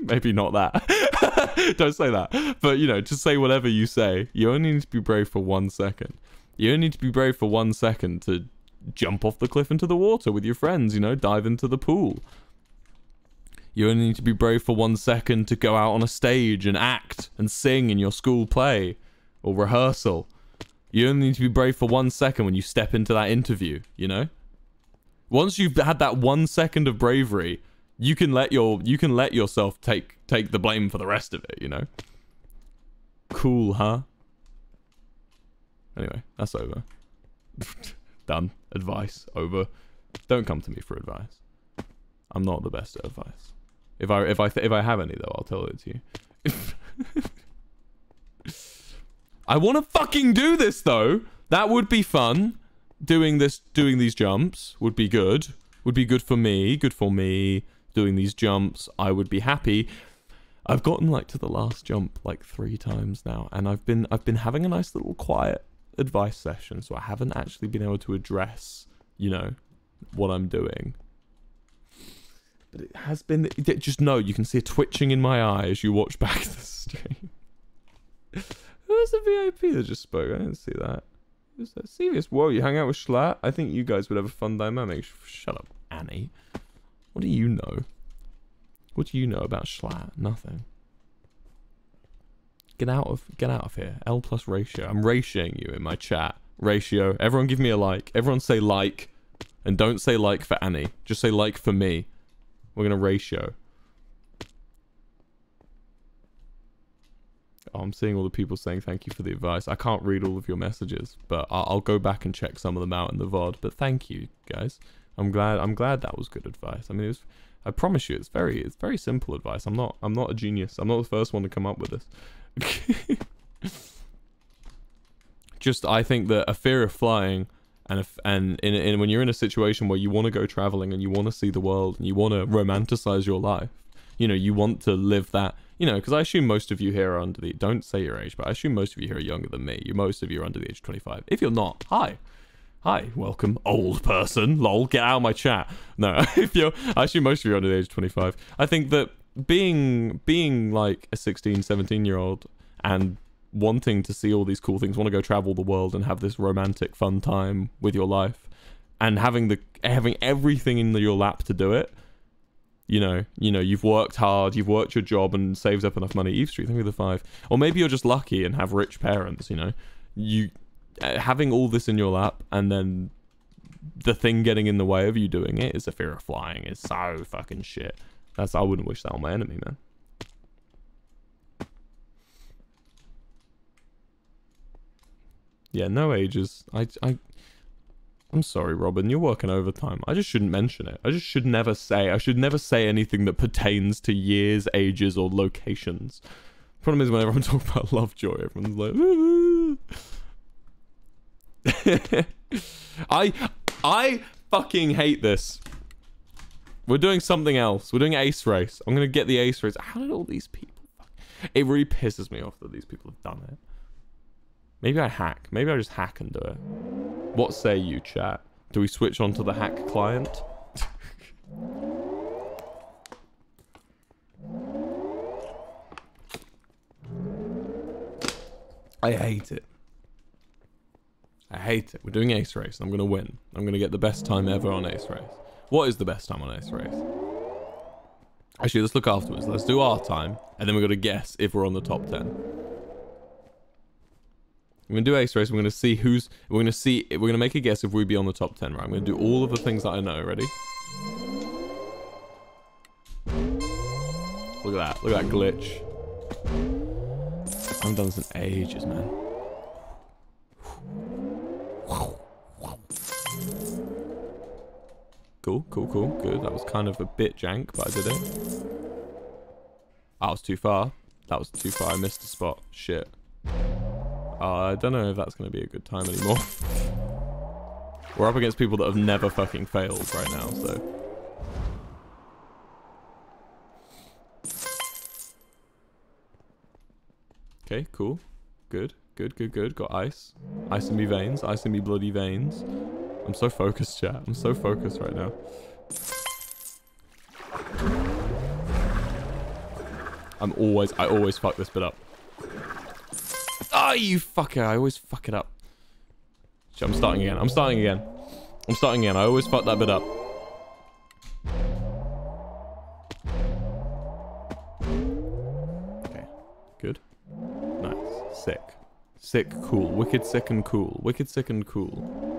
Maybe not that. Don't say that. But, you know, just say whatever you say. You only need to be brave for 1 second. You only need to be brave for 1 second to jump off the cliff into the water with your friends, you know, dive into the pool. You only need to be brave for 1 second to go out on a stage and act and sing in your school play or rehearsal. You only need to be brave for 1 second when you step into that interview, you know? Once you've had that 1 second of bravery, you can let yourself take the blame for the rest of it, you know? Cool, huh? Anyway, that's over. Done. Advice over. Don't come to me for advice. I'm not the best at advice. If I have any though, I'll tell it to you. I want to fucking do this though. That would be fun. Doing these jumps would be good. Would be good for me. Good for me. Doing these jumps, I would be happy. I've gotten like to the last jump like 3 times now, and I've been having a nice little quiet advice session, so I haven't actually been able to address, you know, what I'm doing. But it has been, just know, you can see a twitching in my eye as you watch back the stream. Who was the VIP that just spoke? I didn't see that. Who's that? Serious? Whoa, you hang out with Schlatt? I think you guys would have a fun dynamic. Shut up, Annie. What do you know? What do you know about Schlatt? Nothing. Get out of here. L plus ratio. I'm ratioing you in my chat. Ratio. Everyone give me a like. Everyone say like. And don't say like for Annie. Just say like for me. We're gonna ratio. Oh, I'm seeing all the people saying thank you for the advice. I can't read all of your messages, but I'll go back and check some of them out in the VOD. But thank you, guys. I'm glad that was good advice. I mean, I promise you, it's very simple advice. I'm not a genius. I'm not the first one to come up with this. Just, I think that a fear of flying and when you're in a situation where you want to go traveling and you want to see the world and you want to romanticize your life, you know, you want to live that, you know, because I assume most of you here are under the, don't say your age, but I assume most of you here are younger than me. Most of you are under the age of 25. If you're not, hi, welcome, old person, lol, get out of my chat. No, I assume most of you are under the age of 25. I think that being like a 16, 17-year-old and wanting to see all these cool things, want to go travel the world and have this romantic fun time with your life, and having everything in your lap to do it, you know, you've worked hard, you've worked your job and saved up enough money. Eve Street, thank you for the 5. Or maybe you're just lucky and have rich parents, you know, having all this in your lap and then the thing getting in the way of you doing it is a fear of flying. It's so fucking shit. I wouldn't wish that on my enemy, man. Yeah, no ages. I'm sorry, Robin. You're working overtime. I just shouldn't mention it. I should never say anything that pertains to years, ages, or locations. Problem is, whenever I'm talking about Lovejoy, everyone's like, I fucking hate this. We're doing something else. We're doing Ace Race. I'm gonna get the Ace Race. How did all these people? It really pisses me off that these people have done it. Maybe I hack. Maybe I just hack and do it. What say you, chat? Do we switch on to the hack client? I hate it. I hate it. We're doing Ace Race. I'm going to win. I'm going to get the best time ever on Ace Race. What is the best time on Ace Race? Actually, let's look afterwards. Let's do our time. And then we've got to guess if we're on the top 10. We're going to do Ace Race. We're going to see we're going to make a guess if we'd be on the top 10, right? I'm going to do all of the things that I know. Ready? Look at that. Look at that glitch. I haven't done this in ages, man. Cool, cool, cool. Good. That was kind of a bit jank, but I did it. That was too far. That was too far. I missed the spot. Shit. I don't know if that's going to be a good time anymore. We're up against people that have never fucking failed right now, so... Okay, cool. Good, good, good, good. Got ice. Ice in me veins. Ice in me bloody veins. I'm so focused, chat. I'm so focused right now. I always fuck this bit up. Ah, you fucker. I always fuck it up. Shit, I'm starting again. I'm starting again. I'm starting again. I always fuck that bit up. Okay. Good. Nice. Sick. Sick, cool. Wicked, sick, and cool. Wicked, sick, and cool.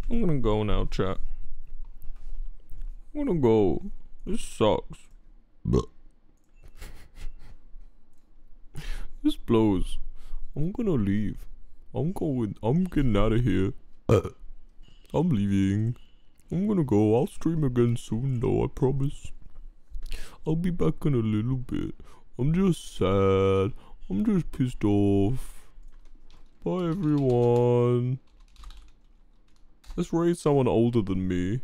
I'm gonna go now, chat. I'm gonna go. This sucks. This blows. I'm gonna leave. I'm going. I'm getting out of here. I'm leaving. I'm gonna go. I'll stream again soon, though. I promise. I'll be back in a little bit. I'm just sad. I'm just pissed off. Bye, everyone. Let's raid someone older than me.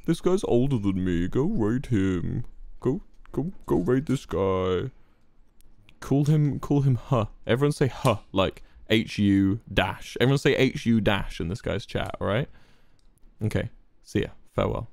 This guy's older than me. Go raid him. Go raid this guy. Call him huh. Everyone say huh, like HU dash. Everyone say HU dash in this guy's chat, alright? Okay. See ya. Farewell.